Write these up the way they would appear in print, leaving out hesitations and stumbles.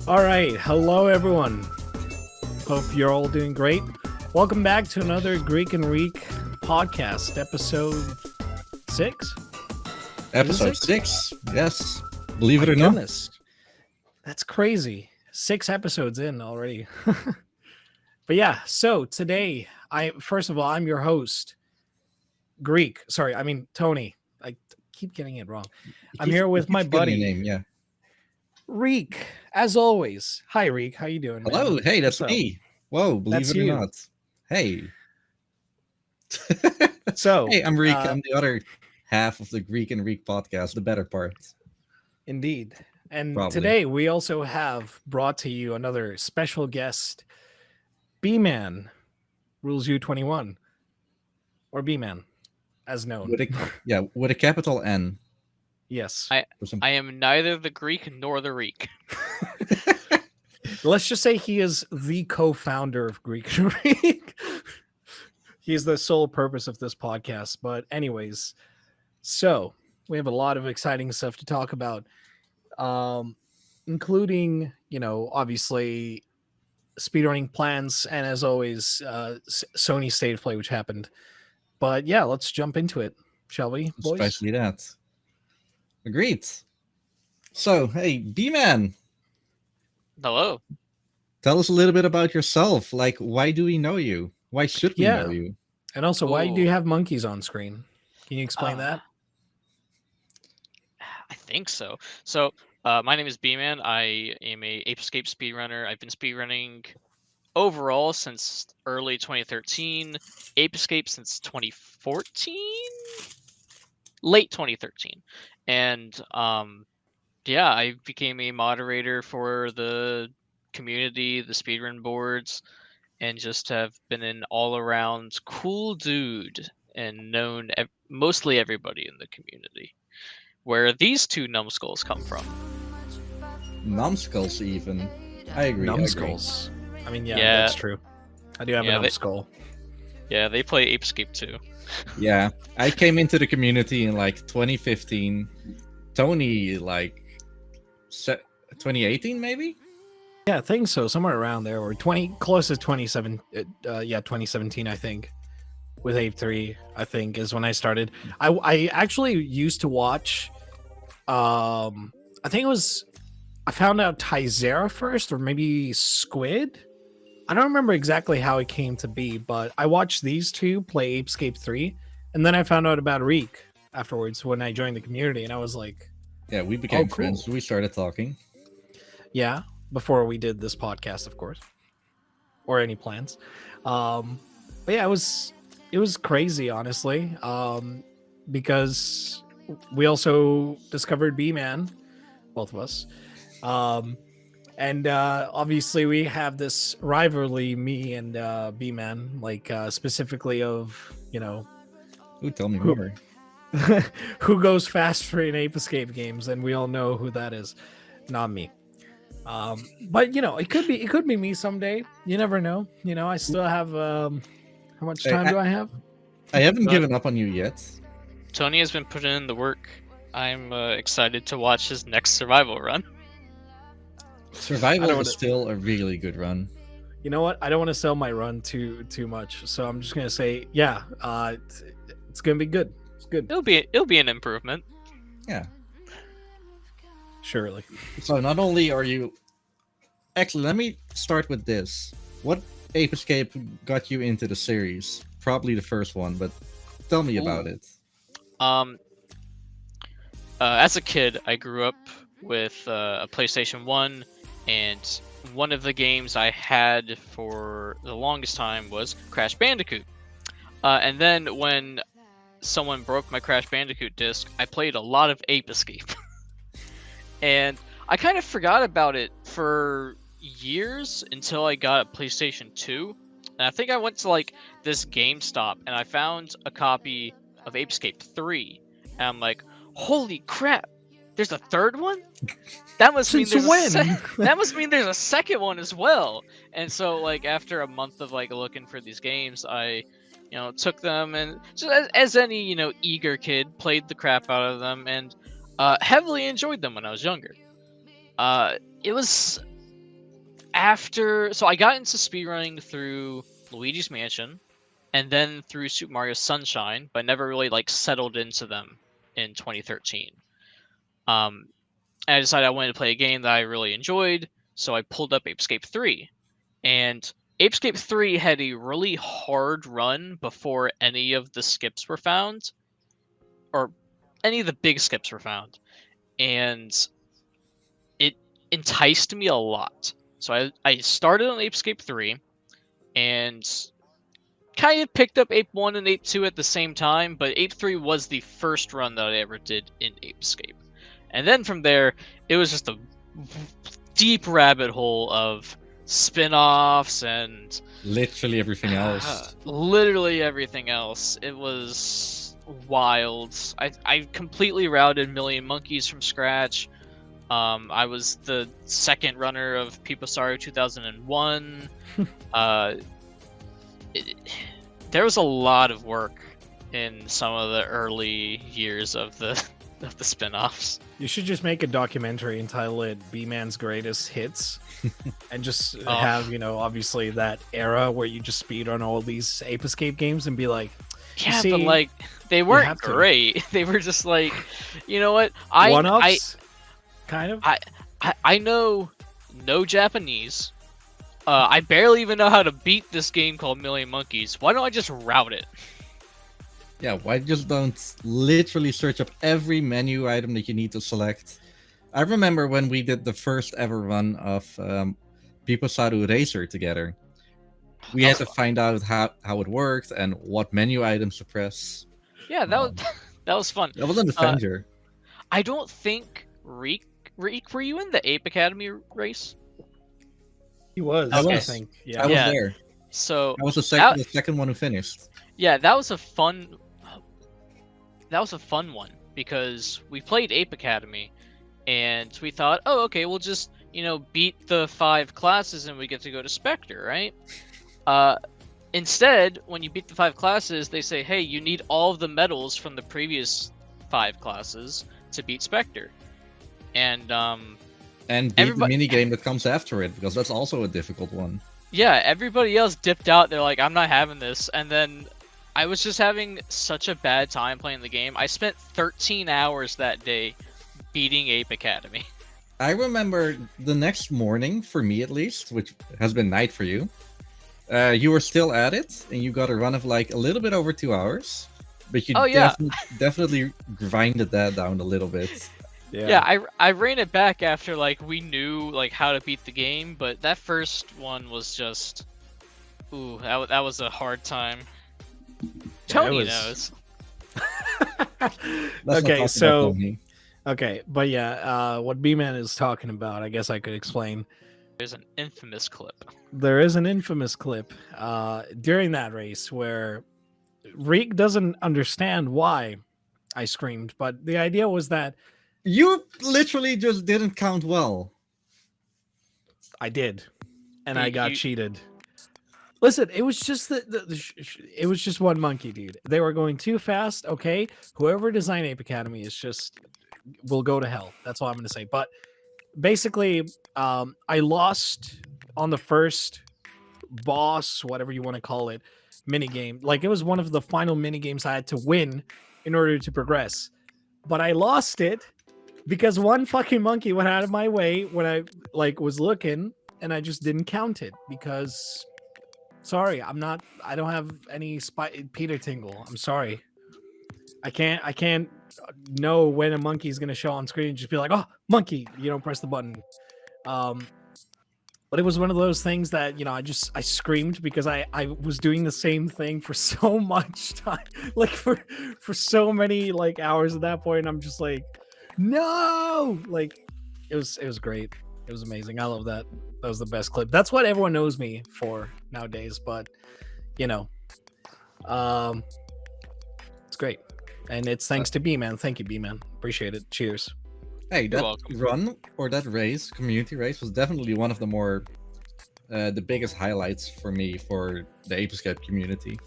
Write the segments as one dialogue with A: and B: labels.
A: All right, hello everyone. Hope you're all doing great. Welcome back to another Greek and Riek podcast, episode 6.
B: Episode 6, yes. Believe it or
A: Goodness. That's crazy. 6 episodes in already. But yeah, so today, first of all, I'm your host, Greek. Sorry, I mean Tony. I keep getting it wrong. I'm here with my buddy,
B: name, yeah.
A: Riek, as always. Hi, Riek. How you doing, man?
B: Hello, hey, that's me. Whoa, believe it or not. Hey.
A: So,
B: hey, I'm Riek. I'm the other half of the Greek and Riek podcast, the better part.
A: Indeed. And today we also have brought to you another special guest, BmaNRulesYou21, or BmaN, as known.
B: With a capital N.
A: Yes.
C: I am neither the Greek nor the Riek.
A: Let's just say he is the co-founder of Greek and Riek. He's the sole purpose of this podcast. But anyways, so we have a lot of exciting stuff to talk about, including, obviously speedrunning plans, and as always, Sony State of Play, which happened. But yeah, let's jump into it, shall we, boys?
B: Especially that. Agreed. So, hey, BmaN.
C: Hello.
B: Tell us a little bit about yourself. Like, why do we know you? Why should we know you?
A: And also, why do you have monkeys on screen? Can you explain that?
C: I think so. So, my name is BmaN. I am a Ape Escape speedrunner. I've been speedrunning overall since early 2013. Ape Escape since 2014? Late 2013. And I became a moderator for the community, the speedrun boards, and just have been an all-around cool dude and known mostly everybody in the community. Where these two numbskulls come from.
B: Numbskulls, even. I agree.
A: Numbskulls. I mean, yeah, that's true. I do have a numbskull.
C: Yeah, they play Ape Escape too.
B: Yeah, I came into the community in like 2015. Tony, like 2018, maybe?
A: Yeah, I think so. Somewhere around there, or close to 2017, I think. With Ape 3, I think, is when I started. I actually used to watch. I think it was. I found out Tyzera first, or maybe Squid. I don't remember exactly how it came to be, but I watched these two play Ape Escape 3, and then I found out about Riek afterwards when I joined the community, and I was like,
B: yeah, we became friends. We started talking.
A: Yeah, before we did this podcast, of course, or any plans. But yeah, it was crazy, honestly, because we also discovered BmaN, both of us. And obviously we have this rivalry, me and BmaN, like specifically of,
B: Tell me more.
A: who goes faster in Ape Escape games, and we all know who that is. Not me. But it could be me someday. You never know. I still have how much time do I have?
B: I haven't given up on you yet.
C: Tony has been putting in the work. I'm excited to watch his next survival run.
B: Survival is still a really good run.
A: You know what? I don't want to sell my run too much, so I'm just gonna say, yeah, it's gonna be good. It's good.
C: It'll be an improvement.
B: Yeah.
A: Surely.
B: So not only are you... Actually, let me start with this. What Ape Escape got you into the series? Probably the first one, but tell me about it.
C: As a kid, I grew up with a PlayStation 1, and one of the games I had for the longest time was Crash Bandicoot. And then when someone broke my Crash Bandicoot disc, I played a lot of Ape Escape. And I kind of forgot about it for years until I got a PlayStation 2. And I think I went to like this GameStop and I found a copy of Ape Escape 3. And I'm like, holy crap, there's a third one? That must mean that must mean there's a second one as well. And so like after a month of like looking for these games, I took them and just as any eager kid, played the crap out of them and heavily enjoyed them when I was younger. It was so I got into speedrunning through Luigi's Mansion, and then through Super Mario Sunshine, but never really like settled into them in 2013. And I decided I wanted to play a game that I really enjoyed, so I pulled up Ape Escape 3. And Ape Escape 3 had a really hard run before any of the skips were found, or any of the big skips were found. And it enticed me a lot. So I started on Ape Escape 3, and kind of picked up Ape 1 and Ape 2 at the same time, but Ape 3 was the first run that I ever did in Ape Escape. And then from there, it was just a deep rabbit hole of spin-offs and
B: Literally everything else.
C: literally everything else. It was wild. I completely routed Million Monkeys from scratch. I was the second runner of People Sorry 2001. There was a lot of work in some of the early years of the spin-offs.
A: You should just make a documentary and title it BmaN's Greatest Hits and just have, obviously that era where you just speed on all these Ape Escape games and be like,
C: Yeah,
A: see,
C: but like they weren't
A: have to.
C: great. They were just like, you know what?
A: one-ups, kind of.
C: I know no Japanese. I barely even know how to beat this game called Million Monkeys. Why don't I just route it?
B: Yeah, why just don't literally search up every menu item that you need to select? I remember when we did the first ever run of People Saru Racer together. We had to find out how it worked and what menu items to press.
C: Yeah, that was fun.
B: That was an adventure.
C: I don't think Riek, were you in the Ape Academy race?
A: He was,
B: I
A: I
B: was.
A: think.
B: I
A: Yeah.
B: was
C: Yeah.
B: there.
C: So
B: I was the second one who finished.
C: yeah, that was a fun one because we played Ape Academy, and we thought, oh, okay, we'll just beat the 5 classes and we get to go to Spectre, right? Instead, when you beat the 5 classes, they say, hey, you need all of the medals from the previous 5 classes to beat Spectre, and
B: beat the minigame that comes after it, because that's also a difficult one.
C: yeah, everybody else dipped out. They're like, I'm not having this. And then I was just having such a bad time playing the game. I spent 13 hours that day beating Ape Academy.
B: I remember the next morning, for me at least, which has been night for you, you were still at it, and you got a run of like a little bit over 2 hours. But you definitely grinded that down a little bit.
C: Yeah, I ran it back after like we knew like how to beat the game, but that first one was just, ooh, that was a hard time. Tony knows.
A: Okay, so okay, but yeah, what BmaN is talking about, I guess I could explain.
C: There's an infamous clip.
A: There is an infamous clip during that race where Riek doesn't understand why I screamed, but the idea was that
B: you literally just didn't count well.
A: I did, and I got cheated. Listen, it was just it was just one monkey, dude. They were going too fast. Okay, whoever designed Ape Academy is just will go to hell. That's all I'm going to say. But basically, I lost on the first boss, whatever you want to call it, mini game. Like it was one of the final mini games I had to win in order to progress. But I lost it because one fucking monkey went out of my way when I was looking, and I just didn't count it because. Sorry, I don't have any Peter Tingle. I'm sorry. I can't know when a monkey is going to show on screen and just be like, oh, monkey, press the button. But it was one of those things that, I screamed because I was doing the same thing for so much time, like for so many like hours at that point. I'm just like, no, like it was great. It was amazing. I love that. That was the best clip. That's what everyone knows me for nowadays. But it's great, and it's thanks to BmaN. Thank you, BmaN. Appreciate it. Cheers.
B: Hey, that run or that race, community race, was definitely one of the more the biggest highlights for me for the Ape Escape community.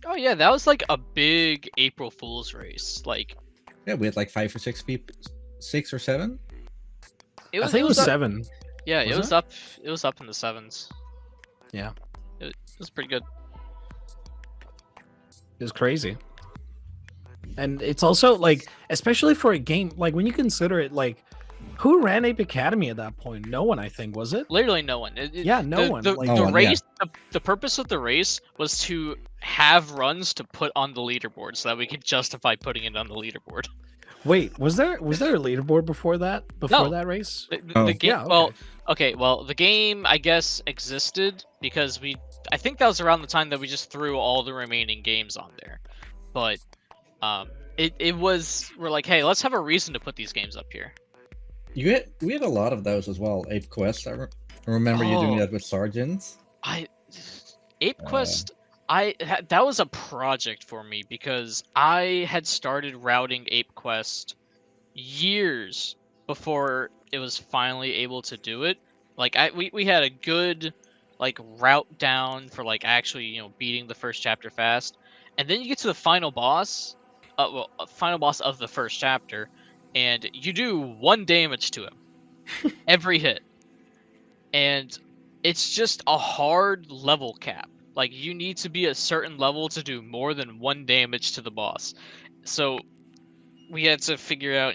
C: Oh yeah, that was like a big April Fool's race. Like,
B: yeah, we had like 5 or 6 people, 6 or 7.
A: I think it was 7.
C: Yeah, it
A: Was
C: was
A: it?
C: up. It was up in the 7s.
A: Yeah.
C: It was pretty good.
A: It was crazy. And it's also like, especially for a game, like when you consider it, like who ran Ape Academy at that point? No one, I think, was it?
C: Literally no one.
A: Yeah, no one. Like,
B: No
C: the
B: one, yeah.
C: race, the purpose of the race was to have runs to put on the leaderboard so that we could justify putting it on the leaderboard.
A: wait, was there a leaderboard before that? Before
C: No.
A: that race?
C: The game.
A: Yeah, okay.
C: Well, the game I guess existed because I think that was around the time that we just threw all the remaining games on there. But it was, we're like, hey, let's have a reason to put these games up here.
B: We had a lot of those as well. Ape Quest. I remember you doing
C: Oh.
B: that with Sergeant.
C: Ape Quest, that was a project for me because I had started routing Ape Quest years before it was finally able to do it. Like we had a good like route down for like actually beating the first chapter fast, and then you get to the final boss, final boss of the first chapter, and you do 1 damage to him every hit, and it's just a hard level cap. Like you need to be a certain level to do more than 1 damage to the boss. So we had to figure out,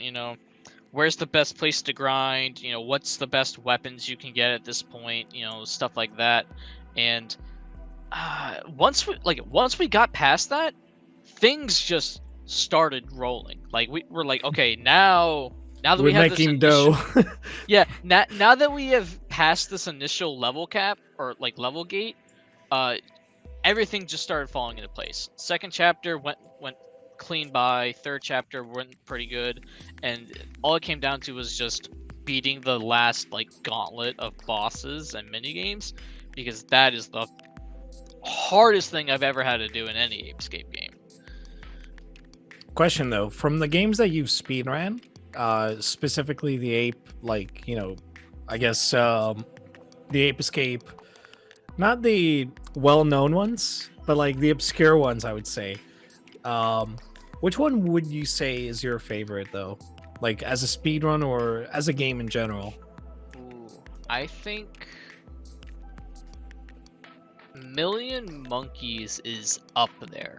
C: where's the best place to grind, what's the best weapons you can get at this point, stuff like that. And once we got past that, things just started rolling. Like we're like, okay, now that
A: We're
C: we have this
A: making
C: initial,
A: dough.
C: yeah, now that we have passed this initial level cap or like level gate, everything just started falling into place. Second chapter went clean by. Third chapter went pretty good, and all it came down to was just beating the last like gauntlet of bosses and mini games, because that is the hardest thing I've ever had to do in any Ape Escape game.
A: Question though, from the games that you've speedran, specifically the Ape, like I guess the Ape Escape, not the well-known ones, but like the obscure ones, I would say. Which one would you say is your favorite though? Like as a speedrun or as a game in general?
C: Ooh, I think Million Monkeys is up there.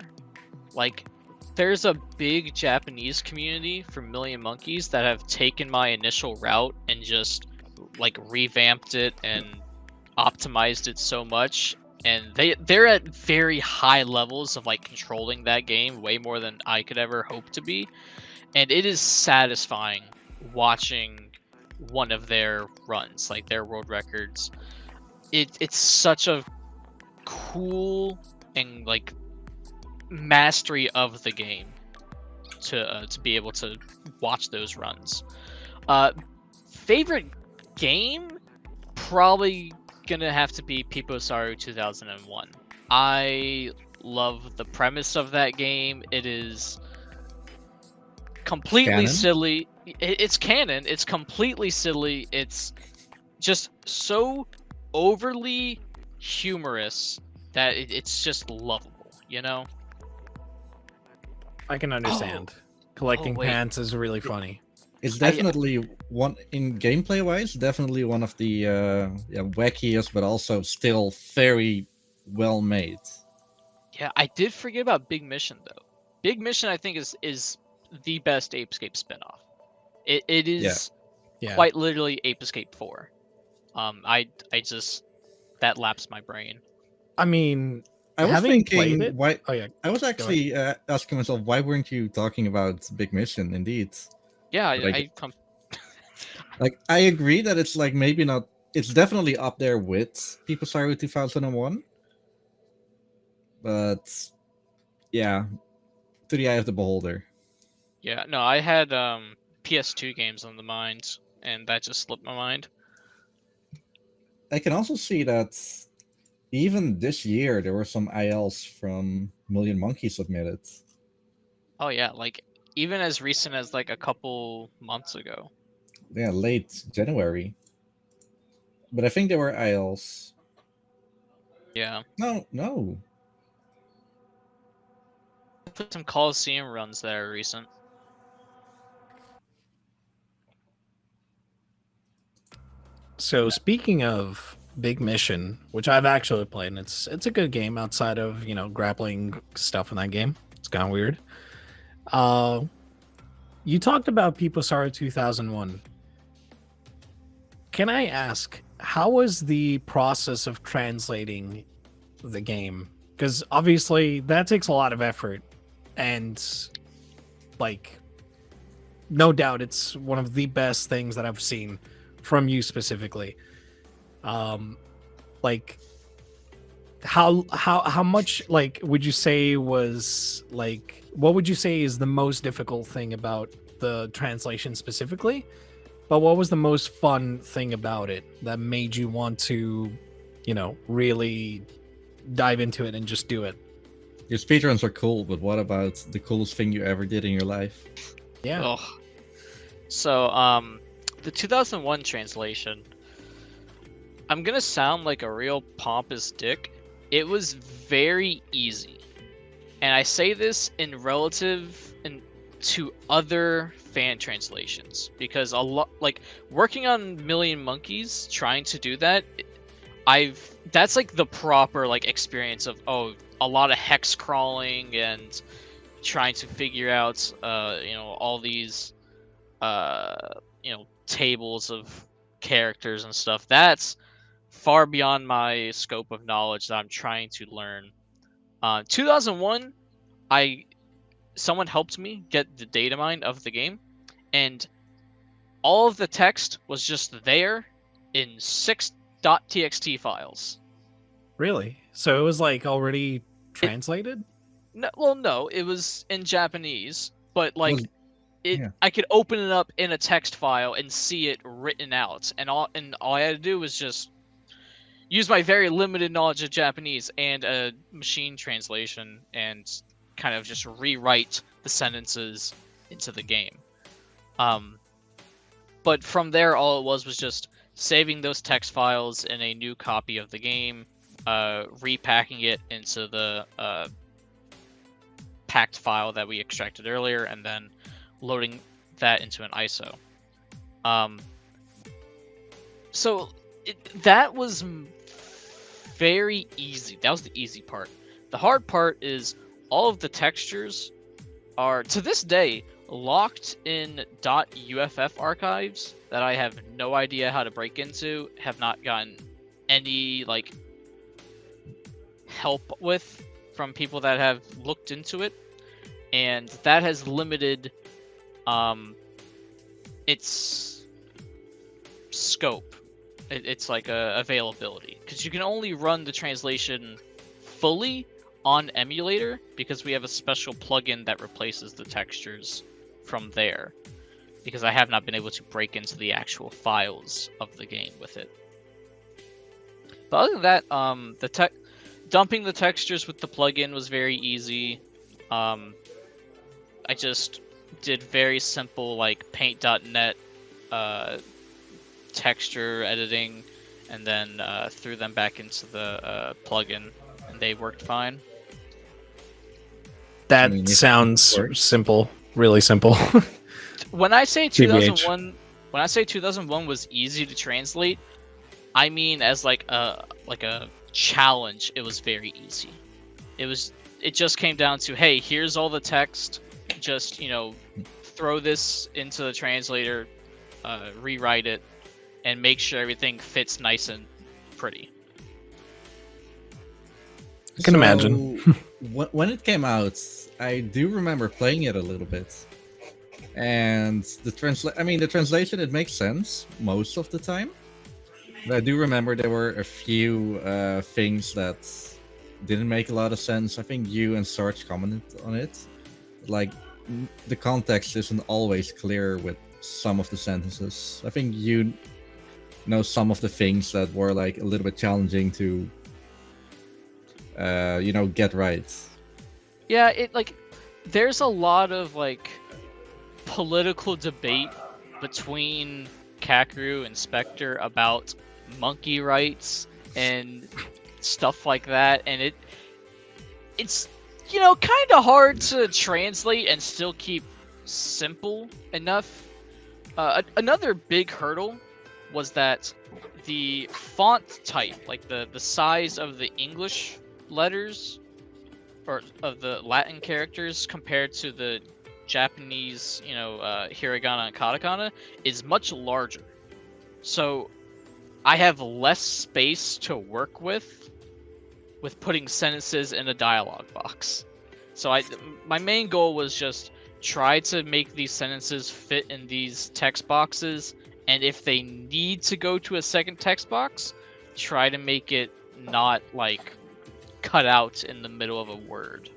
C: Like, there's a big Japanese community for Million Monkeys that have taken my initial route and just like revamped it and optimized it so much, and they're at very high levels of like controlling that game way more than I could ever hope to be, and it is satisfying watching one of their runs, like their world records. It's such a cool and like mastery of the game to be able to watch those runs. Favorite game, probably gonna have to be Piposaru 2001. I love the premise of that game. It is completely
B: Canon?
C: silly. It's canon. It's completely silly. It's just so overly humorous that it's just lovable,
A: I can understand. Collecting
C: wait.
A: pants is really funny.
B: It's definitely one in gameplay wise. Definitely one of the wackiest, but also still very well made.
C: Yeah, I did forget about Big Mission though. Big Mission, I think, is the best Ape Escape spinoff. It is
A: Yeah.
C: quite literally Ape Escape 4. I just, that laps my brain.
A: I mean,
B: I was
A: having played
B: thinking
A: it,
B: why.
A: oh yeah,
B: I was actually asking myself, why weren't you talking about Big Mission? Indeed,
C: Yeah,
B: like I agree that it's like maybe not. It's definitely up there with Piposaru 2001, but yeah, to the eye of the beholder.
C: yeah, no, I had PS2 games on the mind, and that just slipped my mind.
B: I can also see that even this year there were some ILs from Million Monkeys submitted.
C: Oh yeah, like even as recent as like a couple months ago.
B: Yeah, late January. But I think there were ILs.
C: Yeah.
B: No.
C: I put some Coliseum runs that are recent.
A: So speaking of Big Mission, which I've actually played, and it's a good game outside of grappling stuff in that game. It's kind of weird. Uh, you talked about People Star 2001. Can I ask, how was the process of translating the game? Because obviously that takes a lot of effort, and like, no doubt it's one of the best things that I've seen from you specifically. Like, how much, like, would you say was, like, what would you say is the most difficult thing about the translation specifically? But what was the most fun thing about it that made you want to, really dive into it and just do it?
B: Your speedruns are cool, but what about the coolest thing you ever did in your life?
A: Yeah.
C: Oh. So, the 2001 translation, I'm gonna sound like a real pompous dick. It was very easy. And I say this in relative to other fan translations, because a lot, like, working on Million Monkeys, trying to do that, that's like the proper, like, experience of a lot of hex crawling and trying to figure out all these tables of characters and stuff. That's far beyond my scope of knowledge that I'm trying to learn. 2001, someone helped me get the data mine of the game, and all of the text was just there in 6.txt files.
A: Really? So it was like already translated?
C: No, it was in Japanese, but like
B: yeah.
C: I could open it up in a text file and see it written out, and all I had to do was just use my very limited knowledge of Japanese and a machine translation and kind of just rewrite the sentences into the game. But from there, all it was just saving those text files in a new copy of the game, repacking it into the packed file that we extracted earlier, and then loading that into an ISO. So that was very easy. That was the easy part. The hard part is all of the textures are, to this day, locked in .uff archives that I have no idea how to break into, have not gotten any, like, help with from people that have looked into it, and that has limited its scope. It's like availability, because you can only run the translation fully on emulator, because we have a special plugin that replaces the textures from there, because I have not been able to break into the actual files of the game with it. But other than that, dumping the textures with the plugin was very easy. I just did very simple, like, paint.net texture editing, and then threw them back into the plugin, and they worked fine.
A: That sounds simple, really simple.
C: When I say 2001 was easy to translate, I mean as like a challenge. It was very easy. It just came down to, hey, here's all the text. Just throw this into the translator, rewrite it, and make sure everything fits nice and pretty.
A: I can imagine.
B: When it came out, I do remember playing it a little bit, and the translation, it makes sense most of the time. But I do remember there were a few things that didn't make a lot of sense. I think you and Sarge commented on it. Like, the context isn't always clear with some of the sentences. I think you know some of the things that were like a little bit challenging to get right.
C: Yeah, there's a lot of, like, political debate between Kakeru and Spectre about monkey rights and stuff like that, and it's kind of hard to translate and still keep simple enough. Another big hurdle was that the font type, like the size of the English letters or of the Latin characters compared to the Japanese, hiragana and katakana, is much larger. So I have less space to work with putting sentences in a dialogue box. So my main goal was just try to make these sentences fit in these text boxes, and if they need to go to a second text box, try to make it not like cut out in the middle of a word,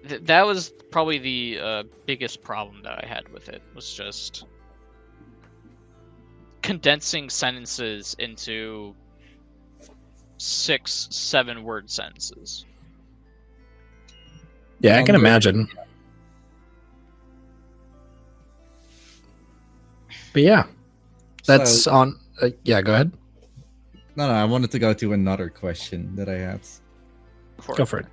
C: that was probably the biggest problem that I had with it, was just condensing sentences into 6-7 word sentences.
A: Yeah, I can imagine. But yeah, that's on. Yeah, go ahead.
B: No, I wanted to go to another question that I had.
A: Go for it.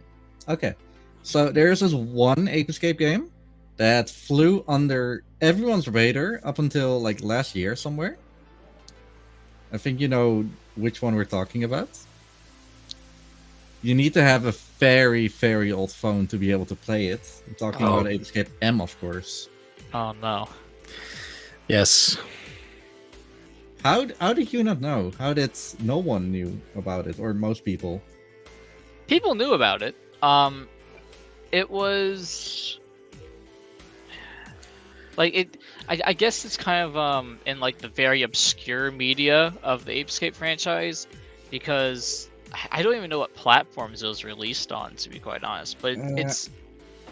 B: Okay, so there's this one Ape Escape game that flew under everyone's radar up until like last year somewhere. I think you know which one we're talking about. You need to have a very, very old phone to be able to play it. I'm talking about Ape Escape M, of course.
C: Oh no.
A: Yes.
B: How did you not know? How did no one knew about it, or most people?
C: People knew about it. It was like it. I guess it's kind of in like the very obscure media of the Ape Escape franchise, because I don't even know what platforms it was released on, to be quite honest. But it's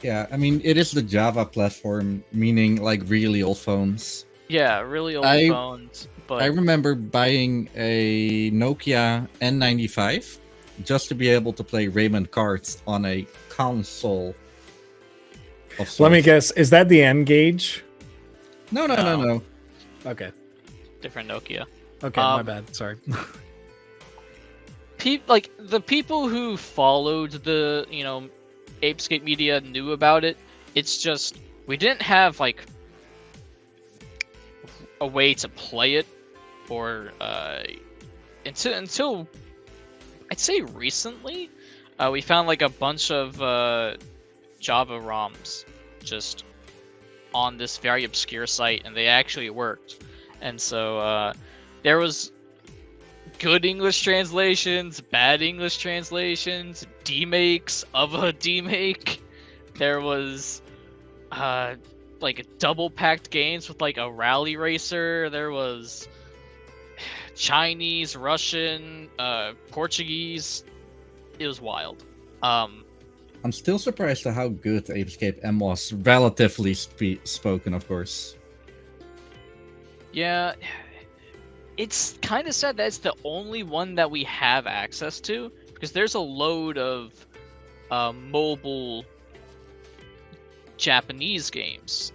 B: yeah. I mean, it is the Java platform, meaning like really old phones.
C: Yeah, really old phones. But
B: I remember buying a Nokia N95 just to be able to play Rayman cards on a console.
A: Let me guess. Is that the M gauge?
B: No.
A: Okay.
C: Different Nokia.
A: Okay, my bad. Sorry.
C: Like the people who followed the Ape Escape media knew about it. It's just we didn't have like a way to play it, or until I'd say recently, we found like a bunch of Java ROMs just on this very obscure site, and they actually worked. And so there was good English translations, bad English translations, demakes of a demake. There was like double packed games with like a rally racer. There was Chinese, Russian, Portuguese. It was wild.
B: I'm still surprised at how good Ape Escape M was, relatively spoken, of course.
C: Yeah, it's kind of sad that it's the only one that we have access to, because there's a load of mobile Japanese games,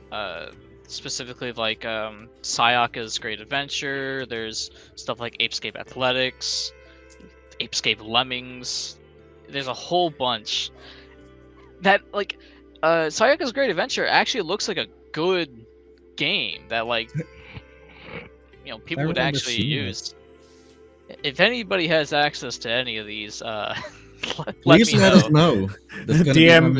C: specifically like Sayaka's Great Adventure. There's stuff like Ape Escape Athletics, Ape Escape Lemmings. There's a whole bunch that like Sayaka's Great Adventure actually looks like a good game that like people would actually use. If anybody has access to any of these,
B: please let us know.
A: DM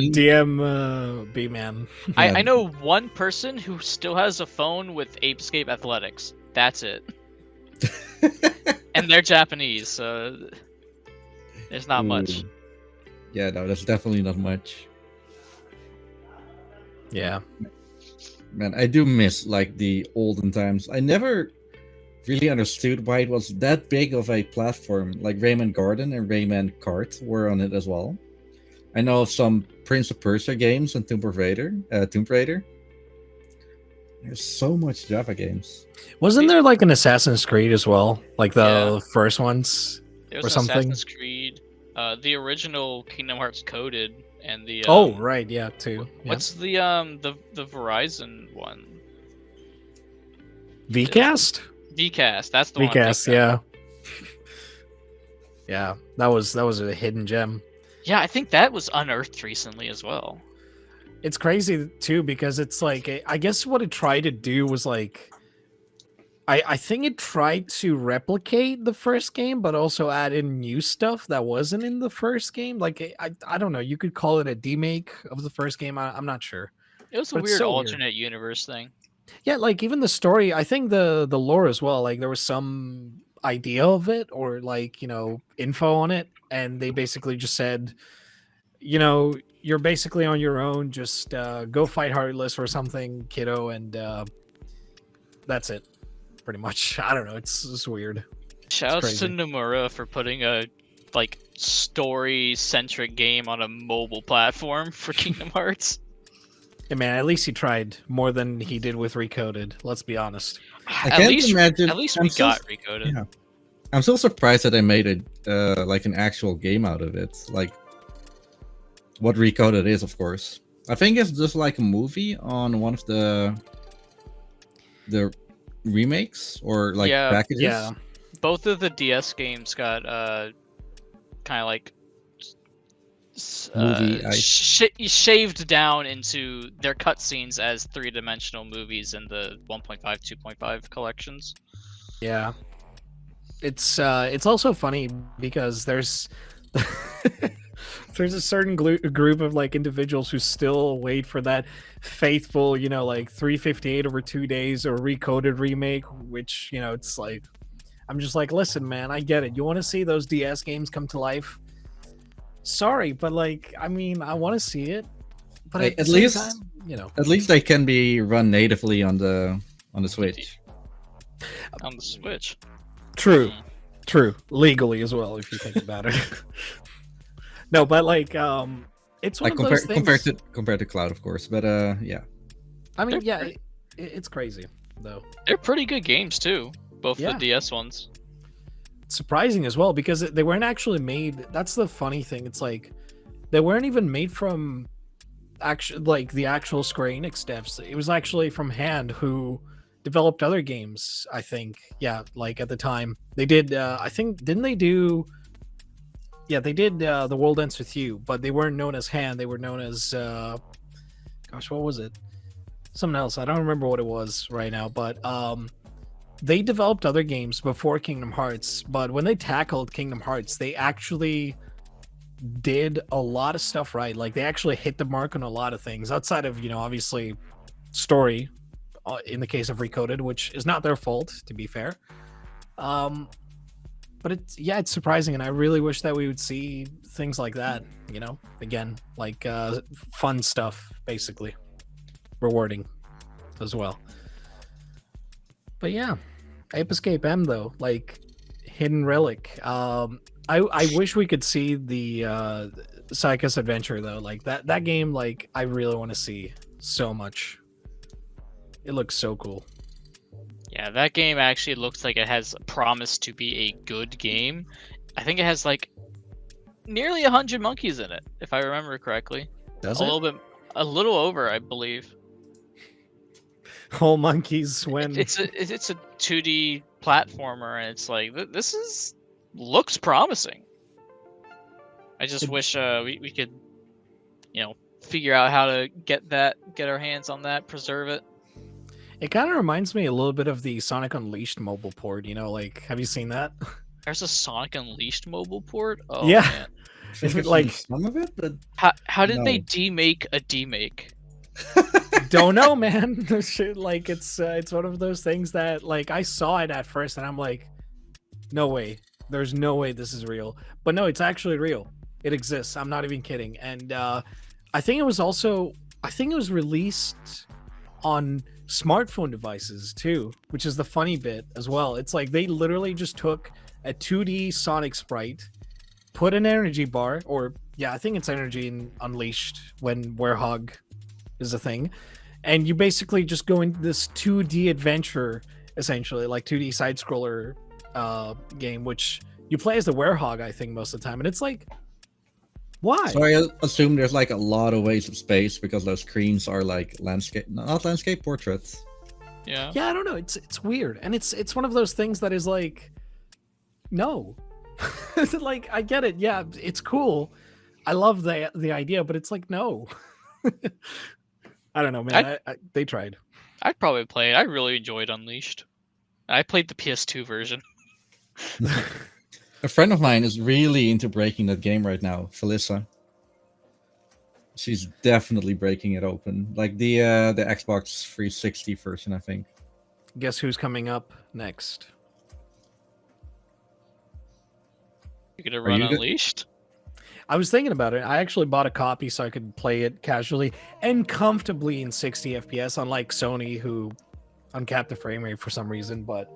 A: BmaN.
C: I know one person who still has a phone with Ape Escape Athletics. That's it. And they're Japanese, so there's not much.
B: Yeah, no, that's definitely not much.
A: Yeah.
B: Man, I do miss like the olden times. I never really understood why it was that big of a platform. Like Rayman Garden and Rayman Kart were on it as well. I know of some Prince of Persia games and Tomb Raider. There's so much Java games.
A: Wasn't there like an Assassin's Creed as well? Like the first ones
C: there was
A: or something?
C: Assassin's Creed, the original Kingdom Hearts Coded, and the
A: oh right, yeah, too.
C: What's the Verizon one?
A: Vcast?
C: Vcast, that's the
A: Vcast,
C: one.
A: yeah. Yeah, that was a hidden gem.
C: Yeah, I think that was unearthed recently as well.
A: It's crazy too, because it's like I guess what it tried to do was like I think it tried to replicate the first game, but also add in new stuff that wasn't in the first game. Like I don't know. You could call it a demake of the first game. I'm not sure,
C: It was a
A: but it's
C: weird
A: so weird.
C: alternate universe thing.
A: Yeah, like even the story. I think the lore as well. Like there was some idea of it or like info on it, and they basically just said, you're basically on your own. Just go fight Heartless or something, kiddo, and that's it. Pretty much. I don't know. It's weird.
C: Shouts to
A: crazy.
C: Nomura for putting a like story-centric game on a mobile platform for Kingdom Hearts.
A: Yeah, man, at least he tried more than he did with Recoded. Let's be honest.
B: I can't imagine.
C: At least
B: I'm
C: we
B: so-
C: got Recoded.
B: Yeah. I'm so surprised that they made it like an actual game out of it. Like what Recoded is, of course. I think it's just like a movie on one of the remakes or like
C: Yeah.
B: packages.
A: Yeah.
C: Both of the DS games got kind of like shaved down into their cutscenes as three-dimensional movies in the 1.5, 2.5 collections.
A: Yeah. It's also funny because there's there's a certain group of like individuals who still wait for that faithful, like 358 over 2 days or Recoded remake, which, it's like I'm just like, listen, man, I get it. You want to see those DS games come to life? Sorry, but like, I mean, I want to see it. But
B: At
A: the same
B: least,
A: time,
B: at least they can be run natively on the Switch.
C: On the Switch.
A: True. True. Legally as well, if you think about it. No, but like, it's one
B: Like
A: of those things.
B: compared to Cloud, of course. But yeah.
A: I mean, yeah, it's crazy though.
C: They're pretty good games too, both
A: Yeah.
C: the DS ones.
A: It's surprising as well because they weren't actually made. That's the funny thing. It's like they weren't even made from the actual Square Enix devs. It was actually from Hand who developed other games. I think, yeah, like at the time they did. I think didn't they do? Yeah, they did. The World Ends with You, but they weren't known as Hand. They were known as gosh, what was it? Something else. I don't remember what it was right now, but they developed other games before Kingdom Hearts, but when they tackled Kingdom Hearts, they actually did a lot of stuff right. Like they actually hit the mark on a lot of things outside of, obviously story in the case of Recoded, which is not their fault, to be fair. But it's surprising, and I really wish that we would see things like that, again, like fun stuff, basically. Rewarding as well. But yeah, Ape Escape M though, like Hidden Relic. I wish we could see the Psychos Adventure though. Like that game, like I really want to see so much. It looks so cool.
C: Yeah, that game actually looks like it has promise to be a good game. I think it has like nearly 100 monkeys in it, if I remember correctly.
A: Does
C: a
A: it?
C: A little over, I believe.
A: Whole monkeys when
C: It's a 2D platformer, and it's like this looks promising. I just wish we could, figure out how to get our hands on that, preserve it.
A: It kind of reminds me a little bit of the Sonic Unleashed mobile port. Like, have you seen that?
C: There's a Sonic Unleashed mobile port. Oh
A: Yeah.
C: man,
A: If it, like
B: some of it, but
C: how did they
B: No.
C: demake a demake?
A: don't know, man. Shit, like it's one of those things that like I saw it at first and I'm like, no way. There's no way this is real. But no, it's actually real. It exists. I'm not even kidding. And I think it was released on smartphone devices too, which is the funny bit as well. It's like they literally just took a 2D Sonic sprite, put an energy bar, or I think it's energy in Unleashed when Werehog is a thing, and you basically just go into this 2D adventure, essentially like 2D side scroller game, which you play as the Werehog, I think, most of the time, and it's like, why?
B: So I assume there's like a lot of waste of space because those screens are like not landscape, portraits.
C: Yeah.
A: Yeah, I don't know. It's weird, and it's one of those things that is like, no, like I get it. Yeah, it's cool. I love the idea, but it's like no. I don't know, man. They tried.
C: I'd probably play it. I really enjoyed Unleashed. I played the PS2 version.
B: A friend of mine is really into breaking that game right now, Felissa. She's definitely breaking it open, like the Xbox 360 version, I think.
A: Guess who's coming up next?
C: You gonna
B: Are
C: run
B: you good?
C: Unleashed?
A: I was thinking about it. I actually bought a copy so I could play it casually and comfortably in 60 FPS, unlike Sony, who uncapped the frame rate for some reason. But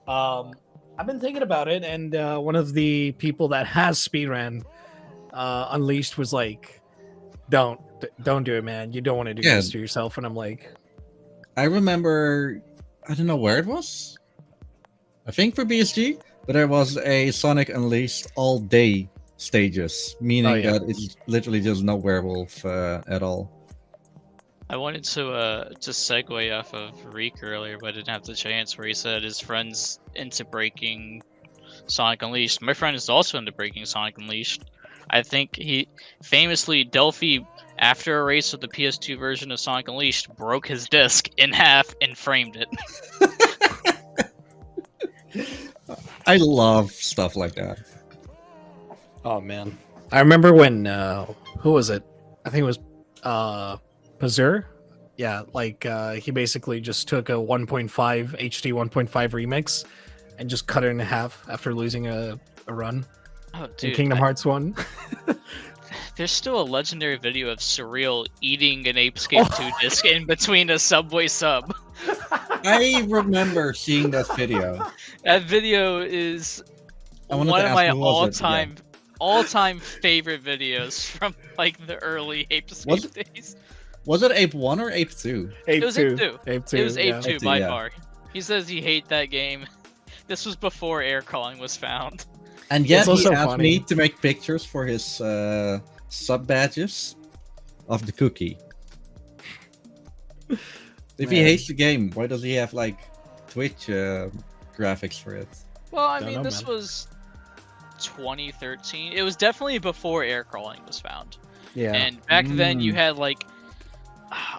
A: I've been thinking about it, and one of the people that has speedrun Unleashed was like, don't do it, man. You don't want to do
B: Yeah.
A: this to yourself. And I'm like,
B: I remember, I don't know where it was. I think for BSG, but there was a Sonic Unleashed all day stages, meaning
A: yeah.
B: that it's literally just no werewolf at all.
C: I wanted to segue off of Riek earlier, but I didn't have the chance. Where he said his friend's into breaking Sonic Unleashed. My friend is also into breaking Sonic Unleashed. I think he famously Delphi, after a race with the PS2 version of Sonic Unleashed, broke his disc in half and framed it.
B: I love stuff like that.
A: oh man, I remember when who was it? I think it was Pazur. Yeah, like he basically just took a 1.5 HD 1.5 remix and just cut it in half after losing a run
C: Oh,
A: in
C: dude!
A: Kingdom Hearts 1.
C: There's still a legendary video of Surreal eating an Ape Escape 2 disc in between a Subway sub.
B: I remember seeing that video.
C: That video is
B: I
C: one
B: wanted to
C: of
B: ask
C: my
B: who was it again.
C: all-time favorite videos from like the early Ape
B: Was
C: Escape days.
B: Was it Ape 1 or Ape 2?
A: Ape
C: It was
A: 2.
C: Ape 2.
A: Ape 2.
C: It was Ape
A: yeah.
C: 2
B: Ape 2,
C: by
B: yeah.
C: far. He says he hates that game. This was before air calling was found.
B: And yet
A: It's
B: he
A: also
B: asked
A: funny.
B: me to make pictures for his sub badges of the cookie. If he
A: Man.
B: hates the game, why does he have like Twitch graphics for it?
C: Well, I
A: Don't
C: mean,
A: know,
C: this
A: man.
C: was 2013. It was definitely before air crawling was found.
A: Yeah.
C: And back then, you had like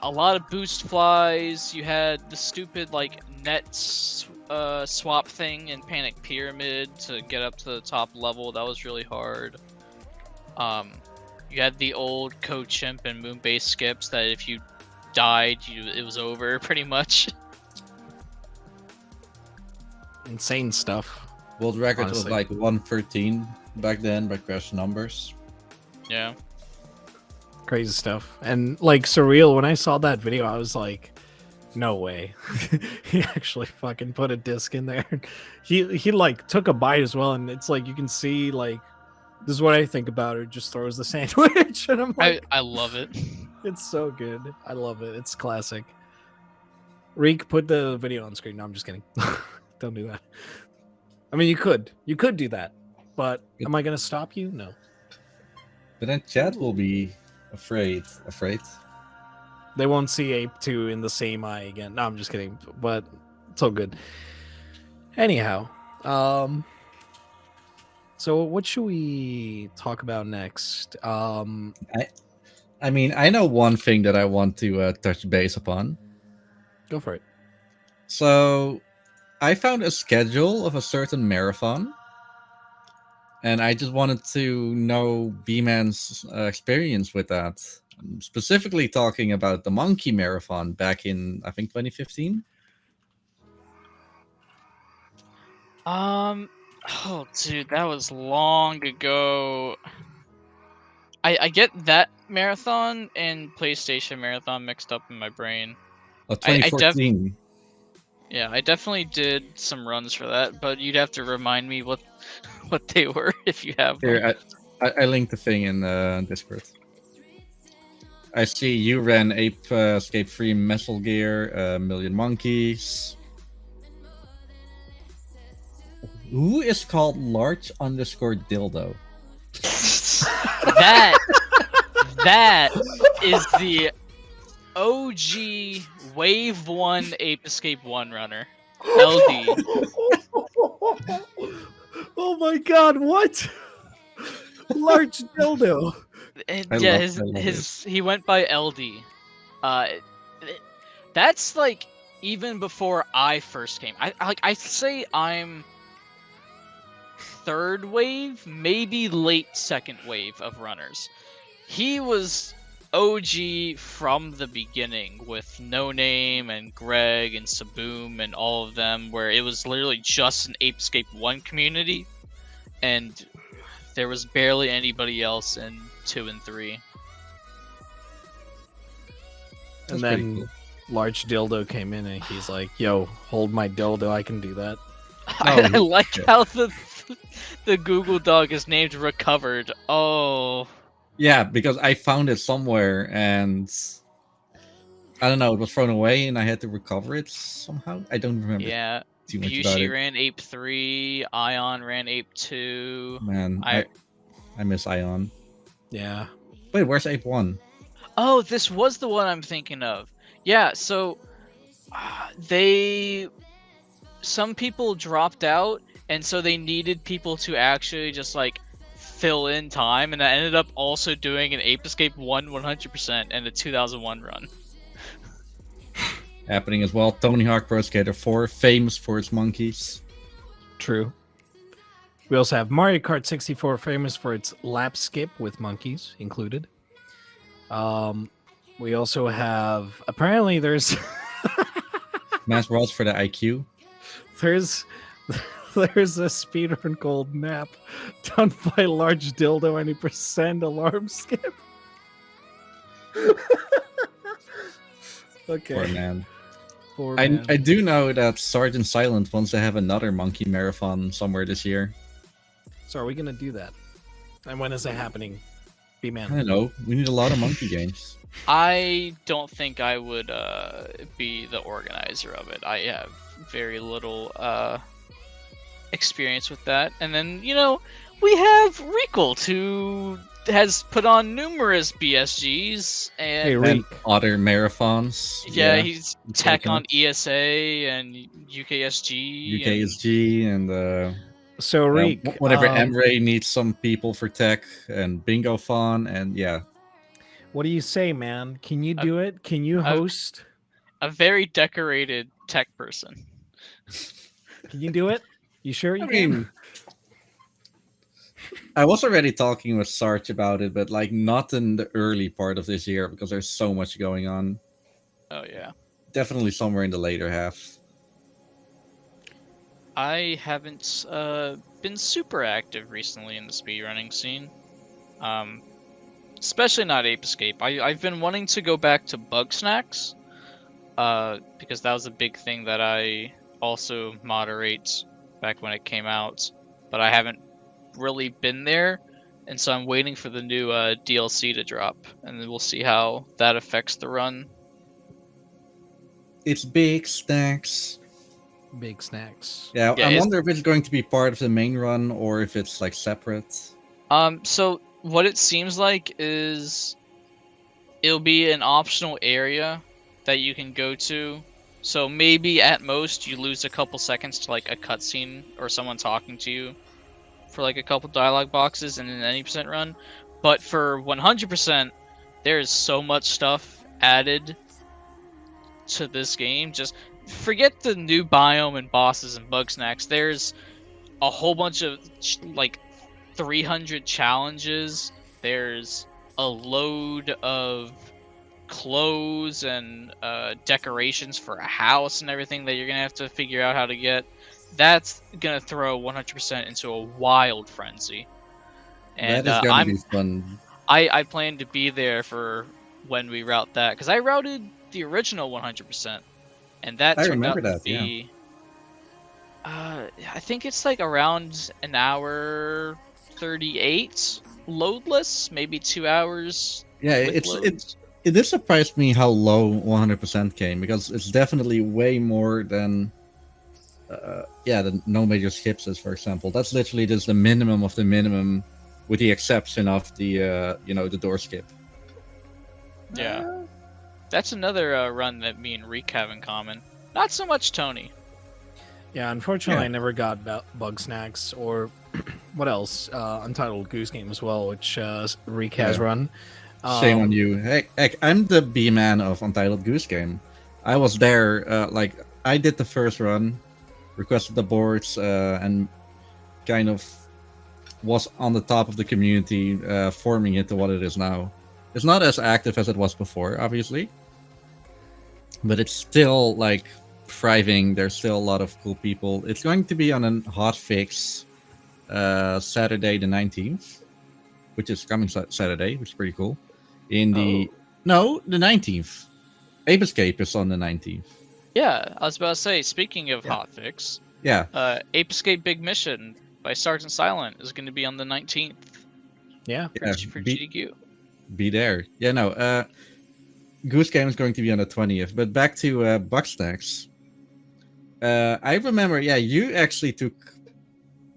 C: a lot of boost flies. You had the stupid like net swap thing in Panic Pyramid to get up to the top level. That was really hard. You had the old Code Chimp and Moonbase skips that if you died, it was over pretty much.
A: Insane stuff.
B: World record was
A: Honestly.
B: like 113 back then by crash numbers.
C: Yeah.
A: Crazy stuff. And like Surreal, when I saw that video, I was like, no way. He actually fucking put a disc in there. He like took a bite as well, and it's like you can see like this is what I think about it. Just throws the sandwich, and I'm like,
C: I love it.
A: it's so good. I love it. It's classic. Reek, put the video on screen. No, I'm just kidding. Don't do that. I mean, you could do that, but am I gonna stop you? No.
B: But then chat will be afraid.
A: They won't see Ape 2 in the same eye again. No, I'm just kidding. But it's all good. Anyhow, so what should we talk about next?
B: I mean, I know one thing that I want to touch base upon.
A: Go for it.
B: So, I found a schedule of a certain marathon, and I just wanted to know BmaN's experience with that. I'm specifically talking about the Monkey Marathon back in, I think, 2015.
C: Oh, dude, that was long ago. I get that marathon and PlayStation marathon mixed up in my brain.
B: Oh, 2014.
C: Yeah, I definitely did some runs for that, but you'd have to remind me what they were if you have them.
B: Here, I linked the thing in Discord. I see you ran Ape Escape 3 Metal Gear, Million Monkeys. Who is called large_dildo?
C: That is the OG Wave 1 Ape Escape 1 runner. LD.
A: Oh my god, what? Large dildo.
C: And
B: I
C: yeah,
B: love
C: he went by LD. That's like even before I first came. I say I'm third wave, maybe late second wave of runners. He was OG from the beginning with No Name and Greg and Saboom and all of them, where it was literally just an Ape Escape 1 community, and there was barely anybody else in 2 and 3.
A: And
B: That's pretty
A: then
B: cool.
A: Large Dildo came in and he's like, "Yo, hold my dildo, I can do that."
C: I like how the Google dog is named Recovered. Oh.
B: Yeah, because I found it somewhere and I don't know, it was thrown away and I had to recover it somehow. I don't remember
C: Yeah,
B: too much about
C: Bushi
B: it.
C: ran Ape 3, Ion ran Ape 2.
B: Man, I miss Ion.
A: Yeah.
B: Wait, where's Ape 1?
C: Oh, this was the one I'm thinking of. Yeah, so some people dropped out, and so they needed people to actually just like fill in time, and I ended up also doing an Ape Escape 1 100% and a 2001 run.
B: Happening as well. Tony Hawk Pro Skater 4, famous for its monkeys.
A: True. We also have Mario Kart 64, famous for its lap skip with monkeys included. We also have, apparently there's
B: Smash Bros for the IQ.
A: there's a speedrun called Nap done by Large Dildo any percent alarm skip. Okay.
B: Poor man.
A: Poor
B: I
A: man.
B: do know that Sergeant Silent wants to have another monkey marathon somewhere this year.
A: So are we gonna do that? And when is it happening? BmaN.
B: I don't know. We need a lot of monkey games.
C: I don't think I would be the organizer of it. I have very little experience with that. And then, we have Riekelt, who has put on numerous BSGs and
A: Hey,
B: And
A: Riek.
B: other marathons.
C: he's tech on
B: important.
C: ESA and UKSG.
B: UKSG and
A: So Riek,
B: whenever Emre needs some people for tech and Bingo Fun and
A: what do you say, man? Can you do it? Can you host?
C: A very decorated tech person.
A: Can you do it? You sure you
B: I
A: can?
B: mean, I was already talking with Sarge about it, but like not in the early part of this year because there's so much going on.
C: Oh yeah.
B: Definitely somewhere in the later half.
C: I haven't been super active recently in the speedrunning scene. Especially not Ape Escape. I've been wanting to go back to Bug Snacks, because that was a big thing that I also moderate back when it came out, but I haven't really been there, and so I'm waiting for the new DLC to drop, and then we'll see how that affects the run.
B: It's big stacks.
A: Big snacks.
B: Yeah,
C: Yeah,
B: I
C: it's-
B: wonder if it's going to be part of the main run or if it's like separate.
C: So what it seems like is it'll be an optional area that you can go to. So maybe at most you lose a couple seconds to like a cutscene or someone talking to you for like a couple dialogue boxes in an any percent run. But for 100%, there's so much stuff added to this game. Just forget the new biome and bosses and bug snacks. There's a whole bunch of like 300 challenges. There's a load of clothes and decorations for a house and everything that you're gonna have to figure out how to get. That's gonna throw 100% into a wild frenzy. And
B: that is gonna be fun.
C: I plan to be there for when we route that, because I routed the original 100%, and that
B: I
C: turned
B: remember
C: out to
B: that, yeah.
C: be. I think it's like around an hour 38 loadless, maybe 2 hours.
B: Yeah,
C: with loads.
B: it did surprise me how low 100% came because it's definitely way more than the no major skips is, for example. That's literally just the minimum of the minimum, with the exception of the the door skip.
C: Yeah, that's another run that me and Riek have in common. Not so much Tony.
A: Yeah, unfortunately,
B: Yeah.
A: I never got Bug Snacks or what else? Untitled Goose Game as well, which Riek has
B: Yeah.
A: run.
B: Shame on you. Heck, I'm the BmaN of Untitled Goose Game. I was there. Like I did the first run, requested the boards, and kind of was on the top of the community, forming it to what it is now. It's not as active as it was before, obviously, but it's still like thriving. There's still a lot of cool people. It's going to be on a hot fix Saturday the 19th, which is coming Saturday, which is pretty cool. In the the 19th. Ape Escape is on the 19th.
C: Yeah, I was about to say, speaking of hotfix, Ape Escape Big Mission by Sergeant Silent is going to be on the 19th.
A: Yeah.
C: For GDQ.
B: Be there. Yeah, no. Goose Game is going to be on the 20th. But back to Bugsnax. I remember, you actually took